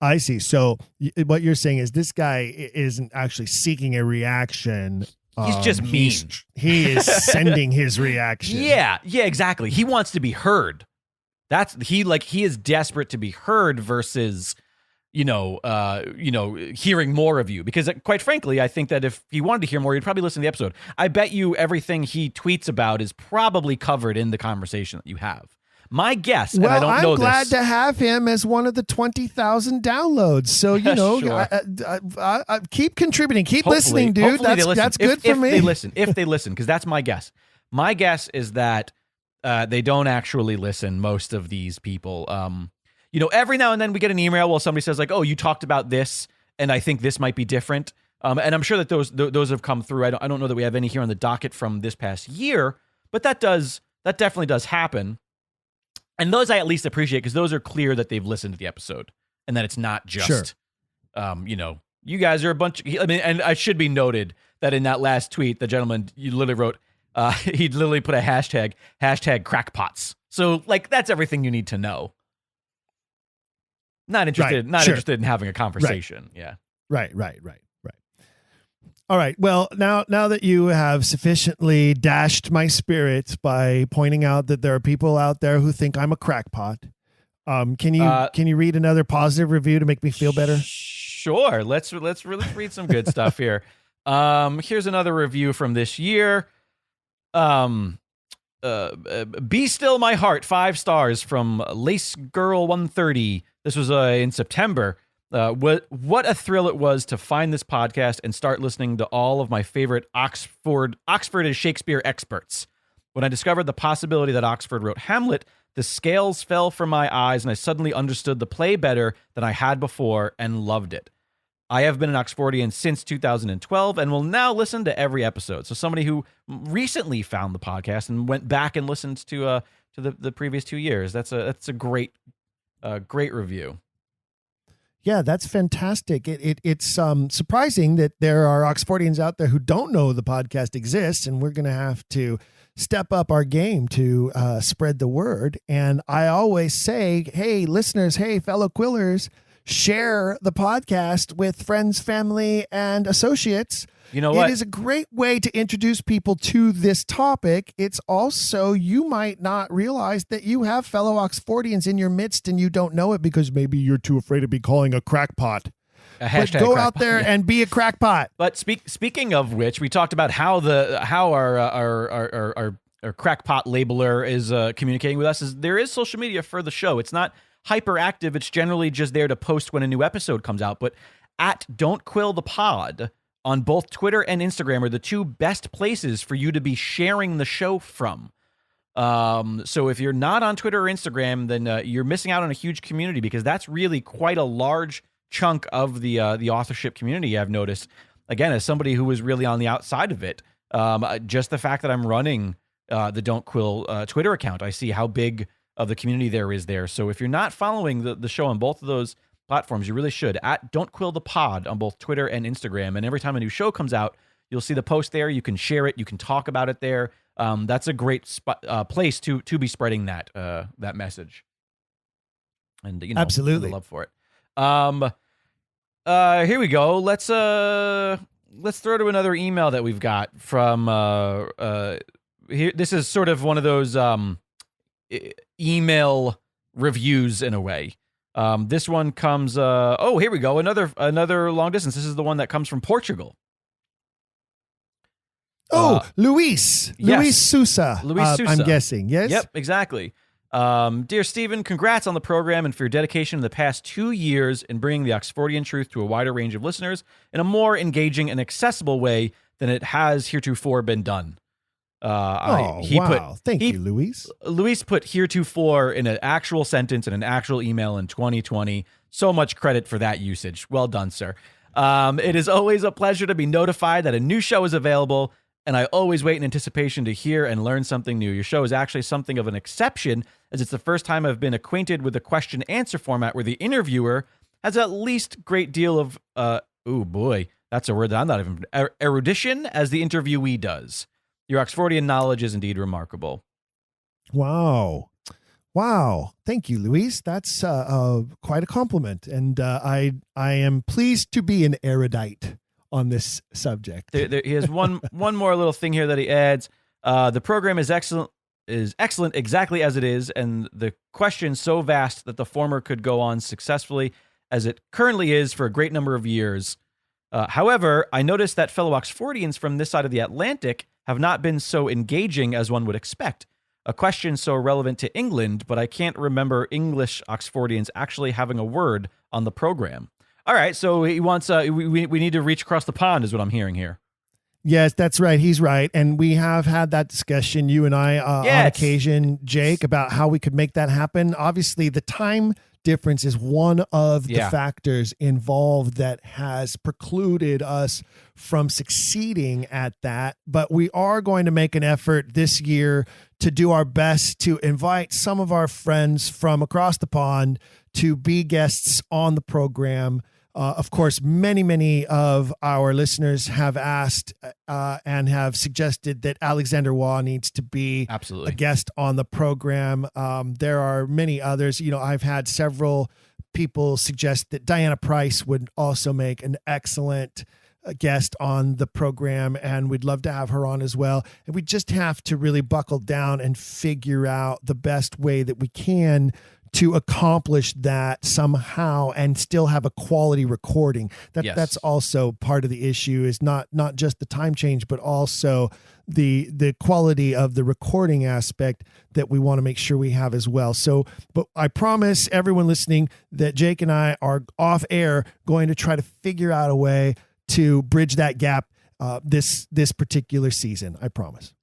I see. So what you're saying is this guy isn't actually seeking a reaction. He's just mean. He is sending his reaction. Yeah, exactly. He wants to be heard. He is desperate to be heard versus, hearing more of you. Because quite frankly, I think that if he wanted to hear more, he'd probably listen to the episode. I bet you everything he tweets about is probably covered in the conversation that you have. My guess, and I don't know this. I'm glad to have him as one of the 20,000 downloads. So, Sure. I keep contributing. Keep listening, dude. That's good for me. If they listen, because that's my guess. My guess is that they don't actually listen, most of these people. Every now and then we get an email where somebody says like, oh, you talked about this, and I think this might be different. And I'm sure that those have come through. I don't know that we have any here on the docket from this past year, but that definitely does happen. And those I at least appreciate, because those are clear that they've listened to the episode and that it's not just, you guys are a bunch. And I should be noted that in that last tweet, the gentleman, you literally wrote, he literally put a hashtag crackpots. So like, that's everything you need to know. Not interested in having a conversation. Right. Yeah. Right. All right. Well, now that you have sufficiently dashed my spirits by pointing out that there are people out there who think I'm a crackpot, can you read another positive review to make me feel better? Sure. Let's really read some good stuff here. Here's another review from this year. Be Still My Heart, 5 stars from Lace Girl 130. This was in September. What a thrill it was to find this podcast and start listening to all of my favorite Oxford is Shakespeare experts. When I discovered the possibility that Oxford wrote Hamlet, the scales fell from my eyes and I suddenly understood the play better than I had before and loved it. I have been an Oxfordian since 2012 and will now listen to every episode. So somebody who recently found the podcast and went back and listened to the previous 2 years. That's a great review. Yeah, that's fantastic. It's surprising that there are Oxfordians out there who don't know the podcast exists, and we're going to have to step up our game to spread the word. And I always say, hey, listeners, hey, fellow Quillers, share the podcast with friends, family, and associates. You know what? It is a great way to introduce people to this topic. It's also, you might not realize that you have fellow Oxfordians in your midst and you don't know it because maybe you're too afraid to be calling a crackpot. But go out there and be a crackpot. But speaking of which, we talked about how our crackpot labeler is communicating with us. There is social media for the show. It's not hyperactive. It's generally just there to post when a new episode comes out. But at Don't Quill the Pod on both Twitter and Instagram are the two best places for you to be sharing the show from. So if you're not on Twitter or Instagram, then you're missing out on a huge community, because that's really quite a large chunk of the authorship community, I've noticed. Again, as somebody who was really on the outside of it, just the fact that I'm running the Don't Quill Twitter account, I see how big of the community there is there. So if you're not following the show on both of those platforms, you really should. At Don't Quill the Pod on both Twitter and Instagram. And every time a new show comes out, you'll see the post there. You can share it. You can talk about it there. That's a great place to be spreading that message. And absolutely, the love for it. Here we go. Let's throw to another email that we've got from this is sort of one of those email reviews in a way. This one comes. Here we go. Another long distance. This is the one that comes from Portugal. Luis Sousa. Luis Sousa. I'm guessing. Yes. Yep. Exactly. Dear Stephen, congrats on the program and for your dedication in the past 2 years in bringing the Oxfordian truth to a wider range of listeners in a more engaging and accessible way than it has heretofore been done. Thank you, Luis. Luis put heretofore in an actual sentence in an actual email in 2020. So much credit for that usage. Well done, sir. It is always a pleasure to be notified that a new show is available, and I always wait in anticipation to hear and learn something new. Your show is actually something of an exception, as it's the first time I've been acquainted with a question-answer format where the interviewer has at least great deal of, that's a word that I'm not even, erudition as the interviewee does. Your Oxfordian knowledge is indeed remarkable. Wow. Thank you, Luis. That's quite a compliment. And I am pleased to be an erudite on this subject. He has one more little thing here that he adds. The program is excellent exactly as it is, and the question so vast that the former could go on successfully as it currently is for a great number of years. However, I noticed that fellow Oxfordians from this side of the Atlantic have not been so engaging as one would expect. A question so relevant to England, but I can't remember English Oxfordians actually having a word on the program. All right, so he wants we need to reach across the pond is what I'm hearing here. Yes, that's right. He's right. And we have had that discussion, you and I, on occasion, Jake, about how we could make that happen. Obviously, the time difference is one of the factors involved that has precluded us from succeeding at that. But we are going to make an effort this year to do our best to invite some of our friends from across the pond to be guests on the program. Of course, many of our listeners have asked and have suggested that Alexander Waugh needs to be a guest on the program. There are many others. You know, I've had several people suggest that Diana Price would also make an excellent guest on the program, and we'd love to have her on as well. And we just have to really buckle down and figure out the best way that we can to accomplish that somehow and still have a quality recording. That's also part of the issue, is not just the time change, but also the quality of the recording aspect that we want to make sure we have as well. So, but I promise everyone listening that Jake and I are off air going to try to figure out a way to bridge that gap this particular season. I promise.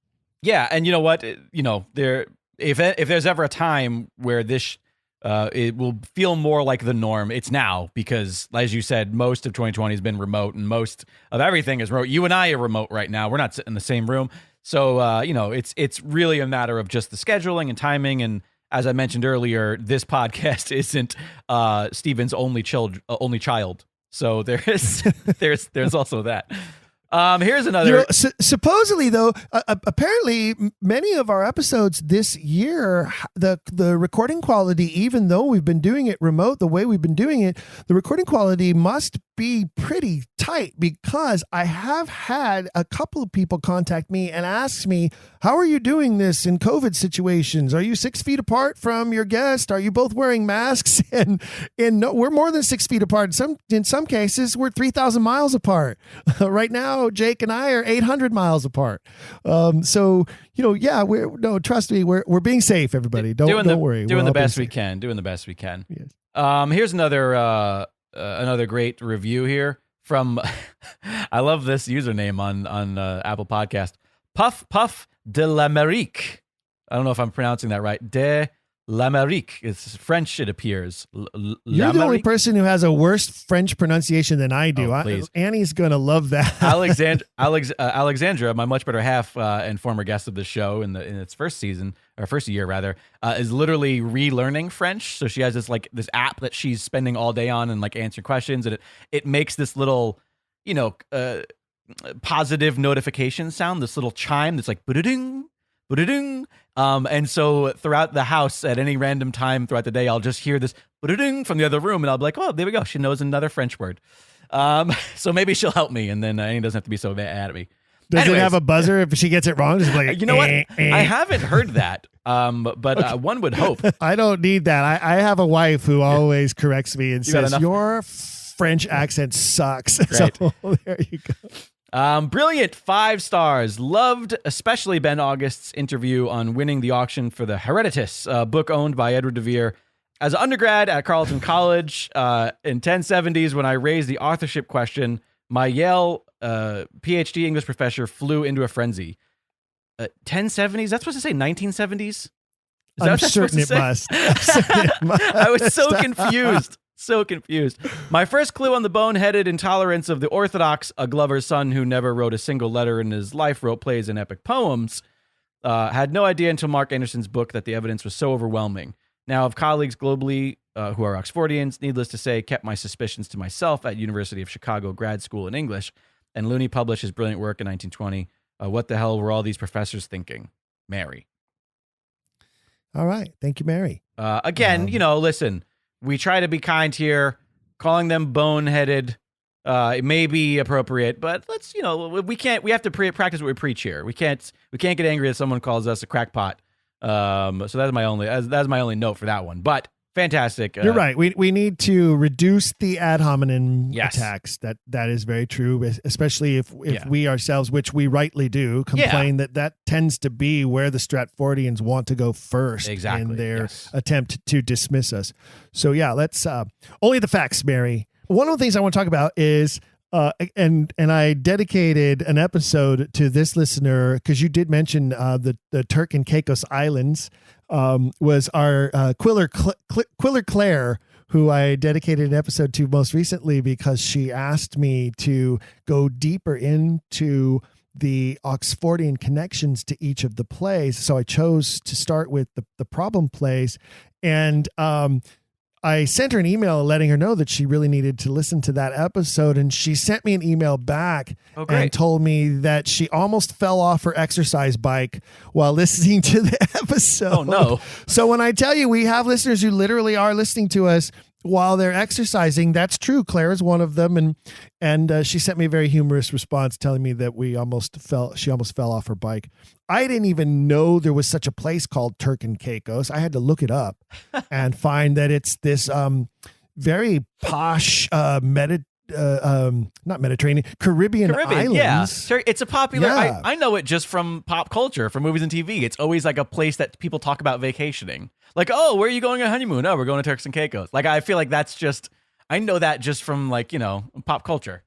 Yeah. And you know what, if there's ever a time where this, it will feel more like the norm, it's now, because as you said, most of 2020 has been remote and most of everything is remote. You and I are remote right now. We're not sitting in the same room. So, it's really a matter of just the scheduling and timing. And as I mentioned earlier, this podcast isn't Stephen's only child. So there's also that. Here's another. Supposedly, though, apparently many of our episodes this year, the recording quality, even though we've been doing it remote, the way we've been doing it, the recording quality must be pretty tight, because I have had a couple of people contact me and ask me, how are you doing this in COVID situations? Are you 6 feet apart from your guest? Are you both wearing masks? And no, we're more than 6 feet apart. In some cases, we're 3,000 miles apart. Right now, Jake and I are 800 miles apart. Trust me, we're being safe, everybody. Don't worry. Doing the best we can. Yes. Here's another great review here from, I love this username on Apple Podcast, Puff de l'Amérique. I don't know if I'm pronouncing that right. De l'Amérique. It's French, it appears. You're the only person who has a worse French pronunciation than I do. Annie's going to love that. Alexandra, my much better half and former guest of the show in its first year, is literally relearning French. So she has this app that she's spending all day on and answering questions, and it makes this little, positive notification sound, this little chime that's like ba-da-ding, ba-da-ding. And so throughout the house at any random time throughout the day, I'll just hear this ba-da-ding from the other room, and I'll be like, oh, there we go. She knows another French word. So maybe she'll help me, and then Annie doesn't have to be so mad at me. Does it Anyways. have a buzzer if she gets it wrong? Just like, You know what? I haven't heard that, but one would hope. I don't need that. I have a wife who always corrects me and You got says, enough? your French accent sucks. Right. So there you go. Brilliant, 5 stars. Loved especially Ben August's interview on winning the auction for the Herodotus, book owned by Edward de Vere. As an undergrad at Carleton College in 1070s, when I raised the authorship question, my Yale PhD English professor flew into a frenzy. 1070s? That's supposed to say 1970s? Is that I'm what that's certain supposed to it say? must. I'm certain it must. I was so confused. So confused. My first clue on the boneheaded intolerance of the Orthodox, a Glover's son who never wrote a single letter in his life, wrote plays and epic poems, had no idea until Mark Anderson's book that the evidence was so overwhelming. Now, of colleagues globally who are Oxfordians, needless to say, kept my suspicions to myself at University of Chicago grad school in English, and Looney published his brilliant work in 1920. What the hell were all these professors thinking? Mary. All right. Thank you, Mary. Again, listen, we try to be kind here. Calling them boneheaded, it may be appropriate, but let's, we have to practice what we preach here. We can't get angry if someone calls us a crackpot. So that's my only note for that one. But fantastic. You're right. We need to reduce the ad hominem Yes. attacks. That is very true, especially if Yeah. we ourselves, which we rightly do, complain that tends to be where the Stratfordians want to go first Exactly, in their yes. attempt to dismiss us. So yeah, let's only the facts, Mary. One of the things I want to talk about is and I dedicated an episode to this listener because you did mention the Turk and Caicos Islands. Was our Quiller Claire, who I dedicated an episode to most recently because she asked me to go deeper into the Oxfordian connections to each of the plays. So I chose to start with the problem plays. And I sent her an email letting her know that she really needed to listen to that episode. And she sent me an email back and told me that she almost fell off her exercise bike while listening to the episode. Oh, no. So when I tell you we have listeners who literally are listening to us while they're exercising, that's true. Claire is one of them. And she sent me a very humorous response telling me that she almost fell off her bike. I didn't even know there was such a place called Turk and Caicos. I had to look it up and find that it's this very posh not Mediterranean, Caribbean islands. Yeah. Sure, it's a popular, Yeah. I know it just from pop culture, from movies and TV. It's always like a place that people talk about vacationing. Like, oh, where are you going on honeymoon? Oh, we're going to Turks and Caicos. Like, I feel like I know that just from pop culture.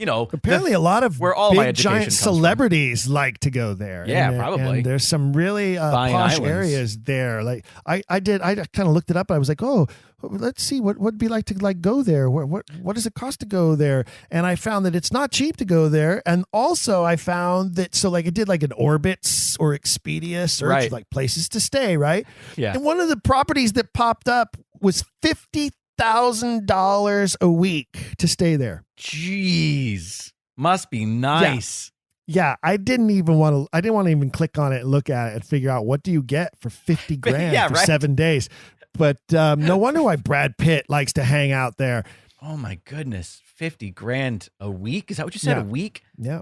Apparently a lot of where all my big education giant comes from. celebrities like to go there. Yeah, And probably. and there's some really Fine posh islands. areas there. Like I kind of looked it up. I was like, oh, let's see what would be like to go there. What does it cost to go there? And I found that it's not cheap to go there. And also I found that it did like an Orbitz or Expedia search Right. of like places to stay, right? Yeah. And one of the properties that popped up was $50,000 a week to stay there. Jeez. Must be nice. Yeah, I didn't want to even click on it and look at it and figure out what do you get for 50 grand Yeah, for right. 7 days. But no wonder why Brad Pitt likes to hang out there. Oh my goodness. 50 grand a week? Is that what you said? Yeah. A week? Yeah.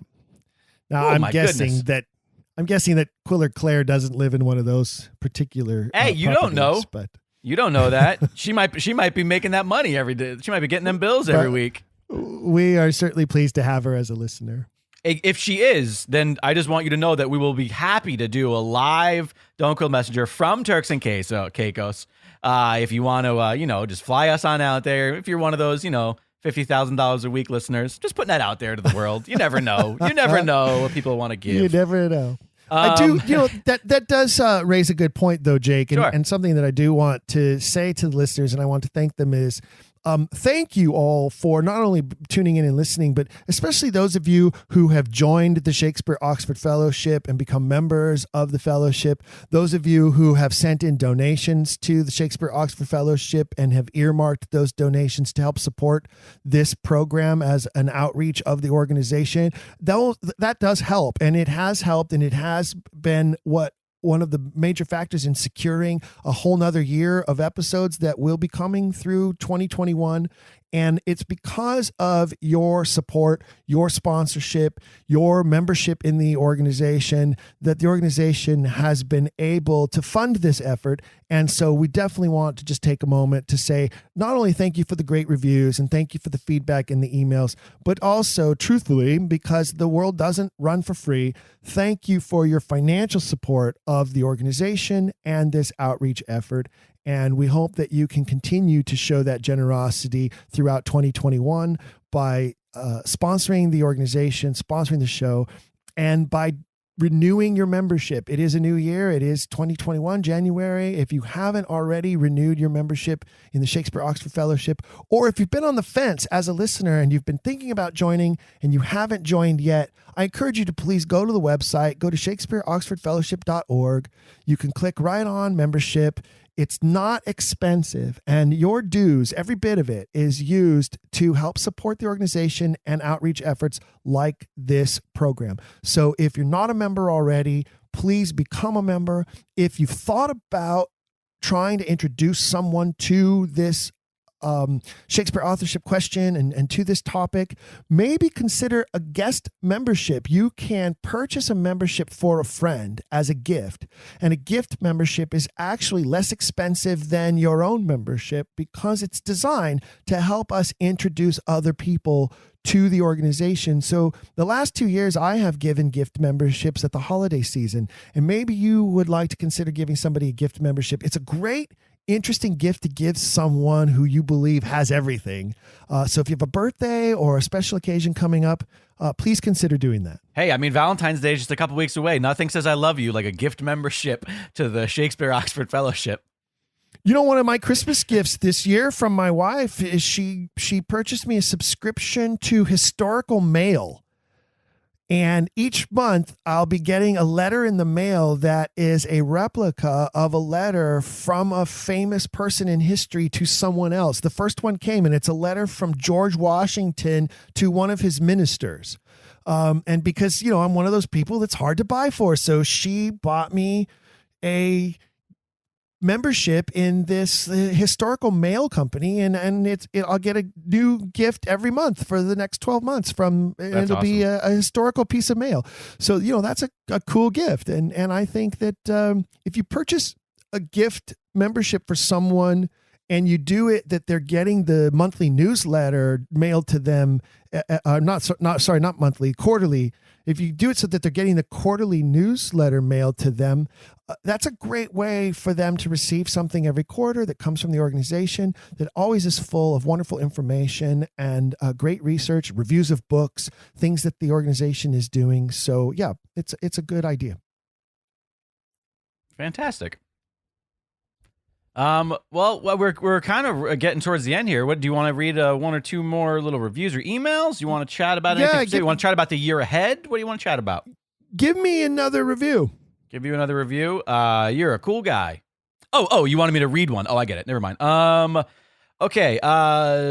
Now Oh, I'm my guessing that Quiller Claire doesn't live in one of those particular. Hey, you don't know. properties, But You don't know that. She might be making that money every day. She might be getting them bills every week. we are certainly pleased to have her as a listener. If she is, then I just want you to know that we will be happy to do a live Don't Quill Messenger from Turks and Caicos. If you want to, just fly us on out there. If you're one of those, $50,000 a week listeners, just putting that out there to the world. You never know. You never know what people want to give. You never know. I do, that does raise a good point though, Jake, and, Sure. and something that I do want to say to the listeners, and I want to thank them is, thank you all for not only tuning in and listening, but especially those of you who have joined the Shakespeare Oxford Fellowship and become members of the fellowship. Those of you who have sent in donations to the Shakespeare Oxford Fellowship and have earmarked those donations to help support this program as an outreach of the organization. That does help, and it has helped, and it has been one of the major factors in securing a whole nother year of episodes that will be coming through 2021. And it's because of your support, your sponsorship, your membership in the organization that the organization has been able to fund this effort. And so we definitely want to just take a moment to say, not only thank you for the great reviews and thank you for the feedback in the emails, but also truthfully, because the world doesn't run for free, thank you for your financial support of the organization and this outreach effort. And we hope that you can continue to show that generosity throughout 2021 by sponsoring the organization, sponsoring the show, and by renewing your membership. It is a new year. It is 2021, January. If you haven't already renewed your membership in the Shakespeare Oxford Fellowship, or if you've been on the fence as a listener and you've been thinking about joining and you haven't joined yet, I encourage you to please go to the website, go to shakespeareoxfordfellowship.org. You can click right on membership. It's not expensive, and your dues, every bit of it, is used to help support the organization and outreach efforts like this program. So if you're not a member already, please become a member. If you've thought about trying to introduce someone to this Shakespeare authorship question and to this topic, maybe consider a guest membership. You can purchase a membership for a friend as a gift, and a gift membership is actually less expensive than your own membership because it's designed to help us introduce other people to the organization. So the last 2 years, I have given gift memberships at the holiday season, and maybe you would like to consider giving somebody a gift membership. It's a great interesting gift to give someone who you believe has everything. So if you have a birthday or a special occasion coming up, please consider doing that. Hey, I mean, Valentine's Day is just a couple weeks away. Nothing says I love you like a gift membership to the Shakespeare Oxford Fellowship. You know, one of my Christmas gifts this year from my wife is she purchased me a subscription to Historical Mail. And each month I'll be getting a letter in the mail that is a replica of a letter from a famous person in history to someone else. The first one came, and it's a letter from George Washington to one of his ministers. And because, you know, I'm one of those people that's hard to buy for. So she bought me a membership in this Historical Mail company, and I'll get a new gift every month for the next 12 months and it'll awesome. Be a historical piece of mail. So, you know, that's a cool gift. And I think that if you purchase a gift membership for someone and you do it that they're getting the monthly newsletter mailed to them, not monthly, quarterly. If you do it so that they're getting the quarterly newsletter mailed to them, that's a great way for them to receive something every quarter that comes from the organization that always is full of wonderful information and great research, reviews of books, things that the organization is doing. So yeah, it's a good idea. Fantastic. Well, we're kind of getting towards the end here. What do you want to read? One or two more little reviews or emails? You want to chat about anything? You want to chat about the year ahead? What do you want to chat about? Give me another review. Give you another review. You're a cool guy. Oh, you wanted me to read one. Oh, I get it. Never mind. Okay.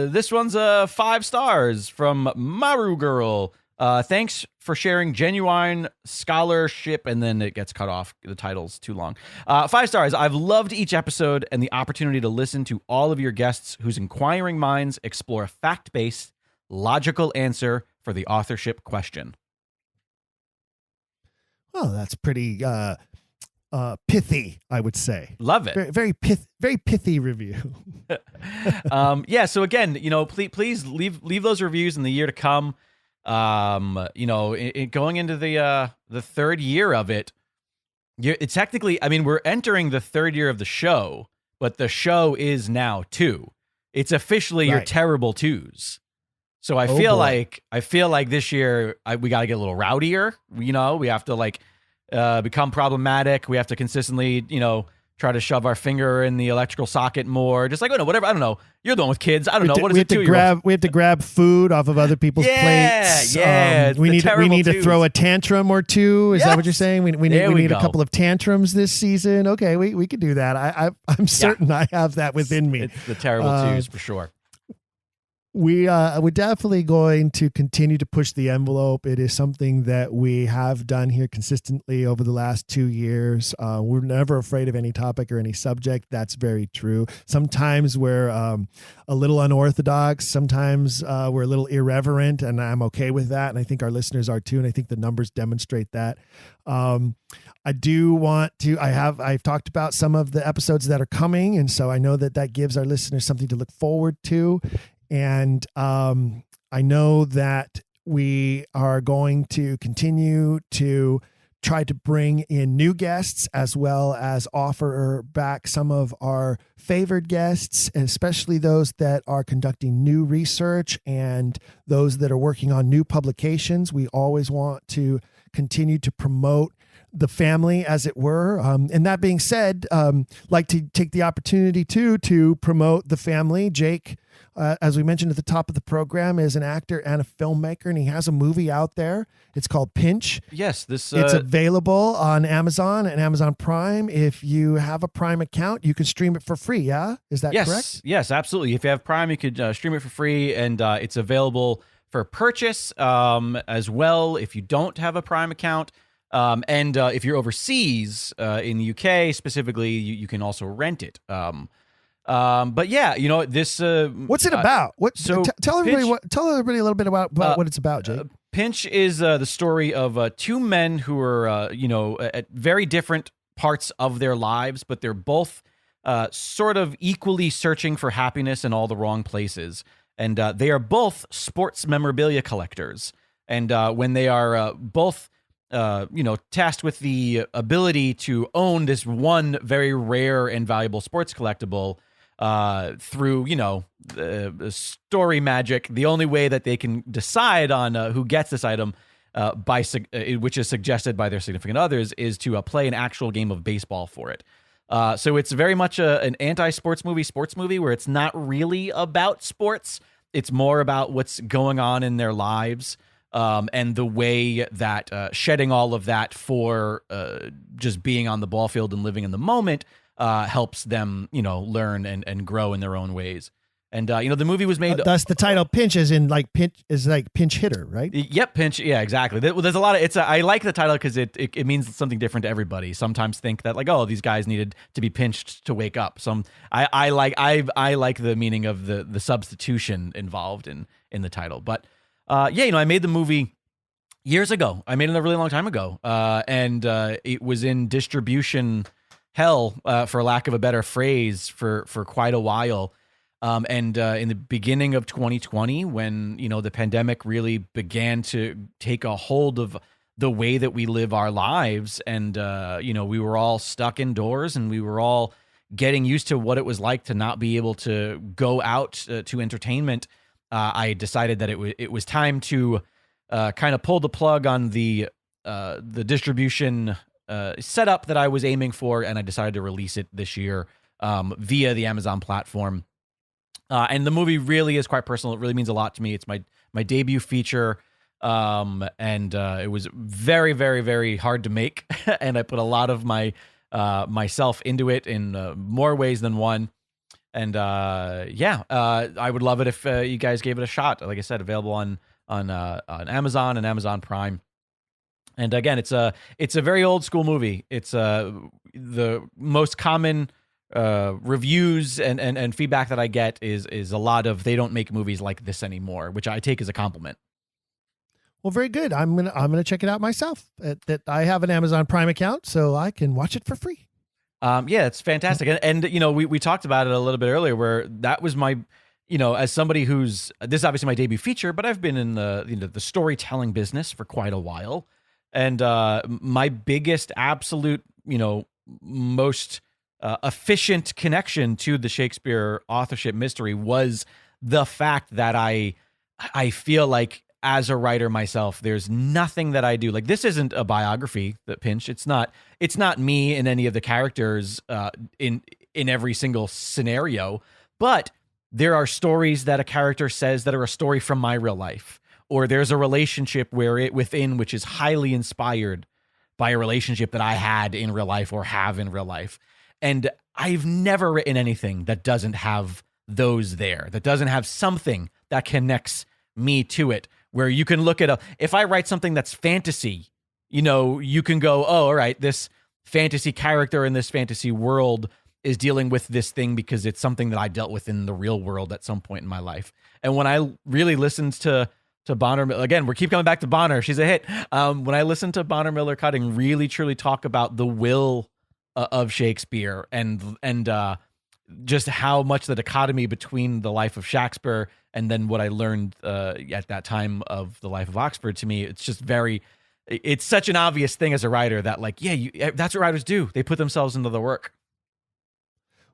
This one's 5 stars from Maru Girl. Thanks for sharing genuine scholarship, and then it gets cut off. The title's too long. 5 stars. I've loved each episode and the opportunity to listen to all of your guests whose inquiring minds explore a fact-based, logical answer for the authorship question. Oh, that's pretty pithy, I would say. Love it. Very pithy review. Yeah. So again, you know, please leave those reviews in the year to come. You know, going into the third year of it, it's technically, I mean, we're entering the third year of the show, but the show is now 2. It's officially your terrible 2s. So I feel like this year we got to get a little rowdier. You know, we have to become problematic. We have to consistently, you know, try to shove our finger in the electrical socket more. Just whatever. I don't know. You're the one with kids. I don't know. What is it? We have to grab food off of other people's plates. Yeah. We need to throw a tantrum or two. Is that what you're saying? We need a couple of tantrums this season. Okay, we could do that. I'm certain I have that within me. It's the terrible 2s for sure. we're definitely going to continue to push the envelope. It is something that we have done here consistently over the last 2 years. We're never afraid of any topic or any subject. That's very true. Sometimes we're a little unorthodox. Sometimes we're a little irreverent, and I'm okay with that. And I think our listeners are too. And I think the numbers demonstrate that. I do want to, I've talked about some of the episodes that are coming. And so I know that gives our listeners something to look forward to. And I know that we are going to continue to try to bring in new guests as well as offer back some of our favored guests, especially those that are conducting new research and those that are working on new publications. We always want to continue to promote the family, as it were. And that being said, like to take the opportunity to promote the family. Jake, as we mentioned at the top of the program, is an actor and a filmmaker, and he has a movie out there. It's called Pinch. Yes, it's available on Amazon and Amazon Prime. If you have a Prime account, you can stream it for free. Yeah, is that correct? Yes, absolutely. If you have Prime, you could stream it for free, and it's available for purchase as well. If you don't have a Prime account. And if you're overseas in the UK specifically, you can also rent it. But yeah, this. What's it about? Tell everybody a little bit about what it's about, Jake. Pinch is the story of two men who are at very different parts of their lives, but they're both sort of equally searching for happiness in all the wrong places. And they are both sports memorabilia collectors. And when they are both tasked with the ability to own this one very rare and valuable sports collectible through, story magic. The only way that they can decide on who gets this item, which is suggested by their significant others, is to play an actual game of baseball for it. So it's very much an anti-sports movie where it's not really about sports. It's more about what's going on in their lives. And the way that shedding all of that for just being on the ball field and living in the moment helps them, learn and grow in their own ways. And the movie was made. Thus, the title "Pinch" is pinch hitter, right? Yep, pinch. Yeah, exactly. There's a lot of I like the title because it means something different to everybody. Sometimes think that these guys needed to be pinched to wake up. I like the meaning of the substitution involved in the title, but. I made the movie years ago. I made it a really long time ago. And it was in distribution hell, for lack of a better phrase, for quite a while. And in the beginning of 2020, when, the pandemic really began to take a hold of the way that we live our lives, and, we were all stuck indoors, and we were all getting used to what it was like to not be able to go out to entertainment. I decided that it was time to kind of pull the plug on the distribution setup that I was aiming for, and I decided to release it this year via the Amazon platform. And the movie really is quite personal. It really means a lot to me. It's my debut feature, and it was very, very, very hard to make, and I put a lot of myself into it in more ways than one. And I would love it if you guys gave it a shot. Like I said, available on Amazon and Amazon Prime. And again, it's a very old school movie. It's the most common reviews and feedback that I get is a lot of they don't make movies like this anymore, which I take as a compliment. Well, very good. I'm gonna check it out myself. That I have an Amazon Prime account, so I can watch it for free. It's fantastic. And we talked about it a little bit earlier where that was my, as somebody this is obviously my debut feature, but I've been in the storytelling business for quite a while. And my biggest absolute, most efficient connection to the Shakespeare authorship mystery was the fact that I feel like as a writer myself, there's nothing that I do. Like, this isn't a biography, that Pinch. It's not me and any of the characters in every single scenario, but there are stories that a character says that are a story from my real life, or there's a relationship which is highly inspired by a relationship that I had in real life or have in real life. And I've never written anything that doesn't have those there, that doesn't have something that connects me to it, where you can look at if I write something that's fantasy, you can go, oh, all right, this fantasy character in this fantasy world is dealing with this thing because it's something that I dealt with in the real world at some point in my life. And when I really listened to Bonner, again, we keep coming back to Bonner, she's a hit. When I listened to Bonner Miller Cutting really truly talk about the will of Shakespeare and just how much the dichotomy between the life of Shakespeare and then what I learned at that time of the life of Oxford, to me, it's just it's such an obvious thing as a writer that that's what writers do. They put themselves into the work.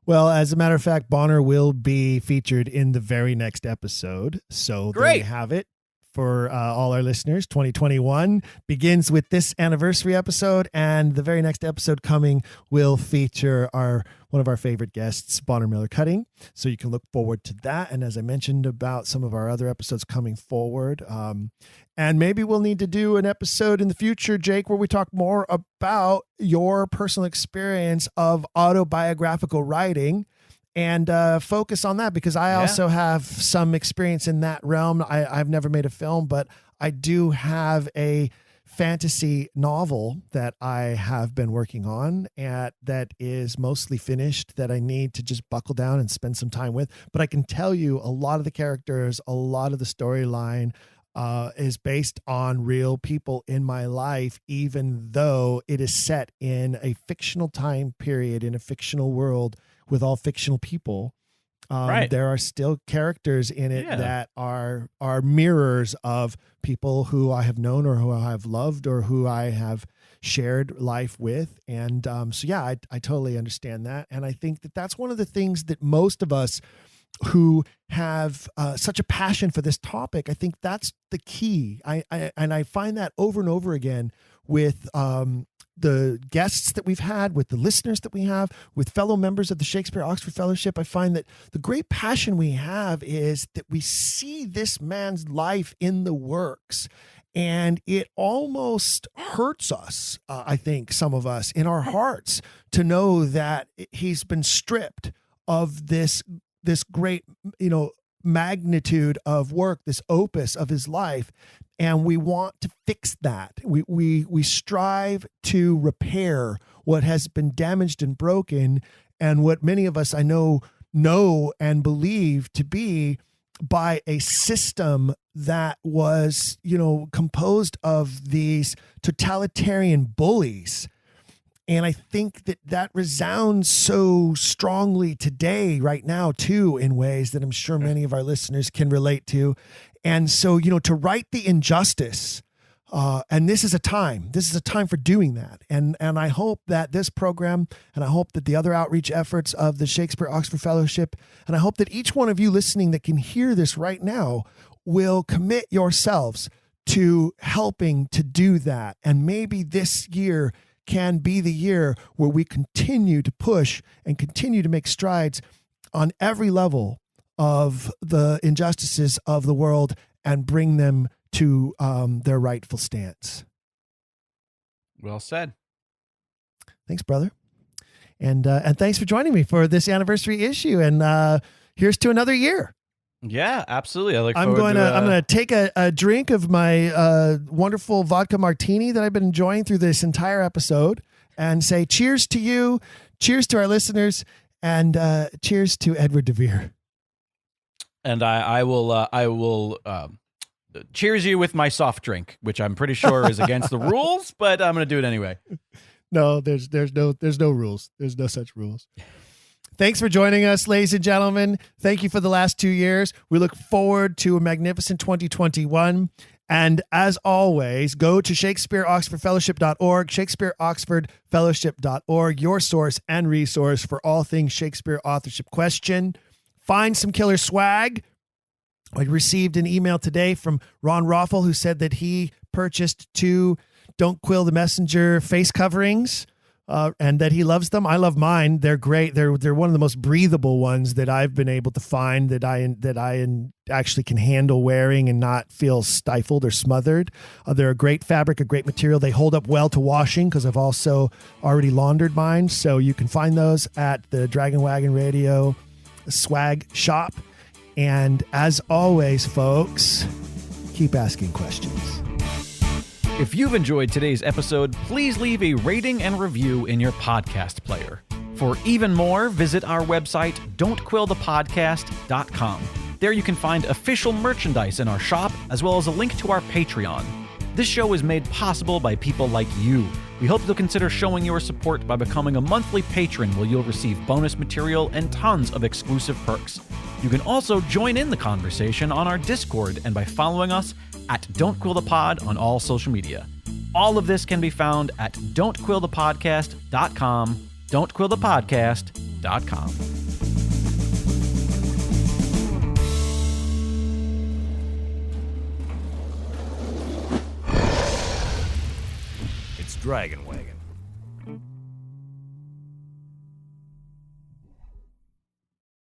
Well, as a matter of fact, Bonner will be featured in the very next episode. So Great. There you have it. For all our listeners, 2021 begins with this anniversary episode, and the very next episode coming will feature one of our favorite guests, Bonner Miller Cutting. So you can look forward to that. And as I mentioned about some of our other episodes coming forward, and maybe we'll need to do an episode in the future, Jake, where we talk more about your personal experience of autobiographical writing. And focus on that, because I also have some experience in that realm. I've never made a film, but I do have a fantasy novel that I have been working on that is mostly finished, that I need to just buckle down and spend some time with. But I can tell you a lot of the characters, a lot of the storyline is based on real people in my life, even though it is set in a fictional time period, in a fictional world, with all fictional people. Right. There are still characters in it that are mirrors of people who I have known or who I have loved or who I have shared life with. And I totally understand that. And I think that that's one of the things that most of us who have such a passion for this topic, I think that's the key. I find that over and over again with the guests that we've had, with the listeners that we have, with fellow members of the Shakespeare Oxford Fellowship. I find that the great passion we have is that we see this man's life in the works, and it almost hurts us, I think, some of us, in our hearts, to know that he's been stripped of this great, magnitude of work, this opus of his life. And we want to fix that. We strive to repair what has been damaged and broken, and what many of us I know and believe to be by a system that was, composed of these totalitarian bullies. And I think that resounds so strongly today, right now, too, in ways that I'm sure many of our listeners can relate to. And so, to right the injustice, and this is a time for doing that. And I hope that this program, and I hope that the other outreach efforts of the Shakespeare Oxford Fellowship, and I hope that each one of you listening that can hear this right now will commit yourselves to helping to do that. And maybe this year can be the year where we continue to push and continue to make strides on every level of the injustices of the world and bring them to their rightful stance. Well said. Thanks, brother. And thanks for joining me for this anniversary issue. And here's to another year. Yeah, absolutely. I'm going to take a drink of my wonderful vodka martini that I've been enjoying through this entire episode, and say cheers to you, cheers to our listeners, and cheers to Edward de Vere. And I will cheers you with my soft drink, which I'm pretty sure is against the rules, but I'm going to do it anyway. No, there's no rules. There's no such rules. Thanks for joining us, ladies and gentlemen. Thank you for the last 2 years. We look forward to a magnificent 2021. And as always, go to ShakespeareOxfordFellowship.org, ShakespeareOxfordFellowship.org, your source and resource for all things Shakespeare authorship question. Find some killer swag. I received an email today from Ron Roffel, who said that he purchased 2 Don't Quill the Messenger face coverings. And that he loves them. I love mine. They're great. They're one of the most breathable ones that I've been able to find that I actually can handle wearing and not feel stifled or smothered. They're a great fabric, a great material. They hold up well to washing because I've also already laundered mine. So you can find those at the Dragon Wagon Radio swag shop. And as always, folks, keep asking questions. If you've enjoyed today's episode, please leave a rating and review in your podcast player. For even more, visit our website, don'tquillthepodcast.com. There you can find official merchandise in our shop, as well as a link to our Patreon. This show is made possible by people like you. We hope you'll consider showing your support by becoming a monthly patron, where you'll receive bonus material and tons of exclusive perks. You can also join in the conversation on our Discord and by following us at Don't Quill the Pod on all social media. All of this can be found at don'tquillthepodcast.com, don'tquillthepodcast.com. It's Dragon Wagon.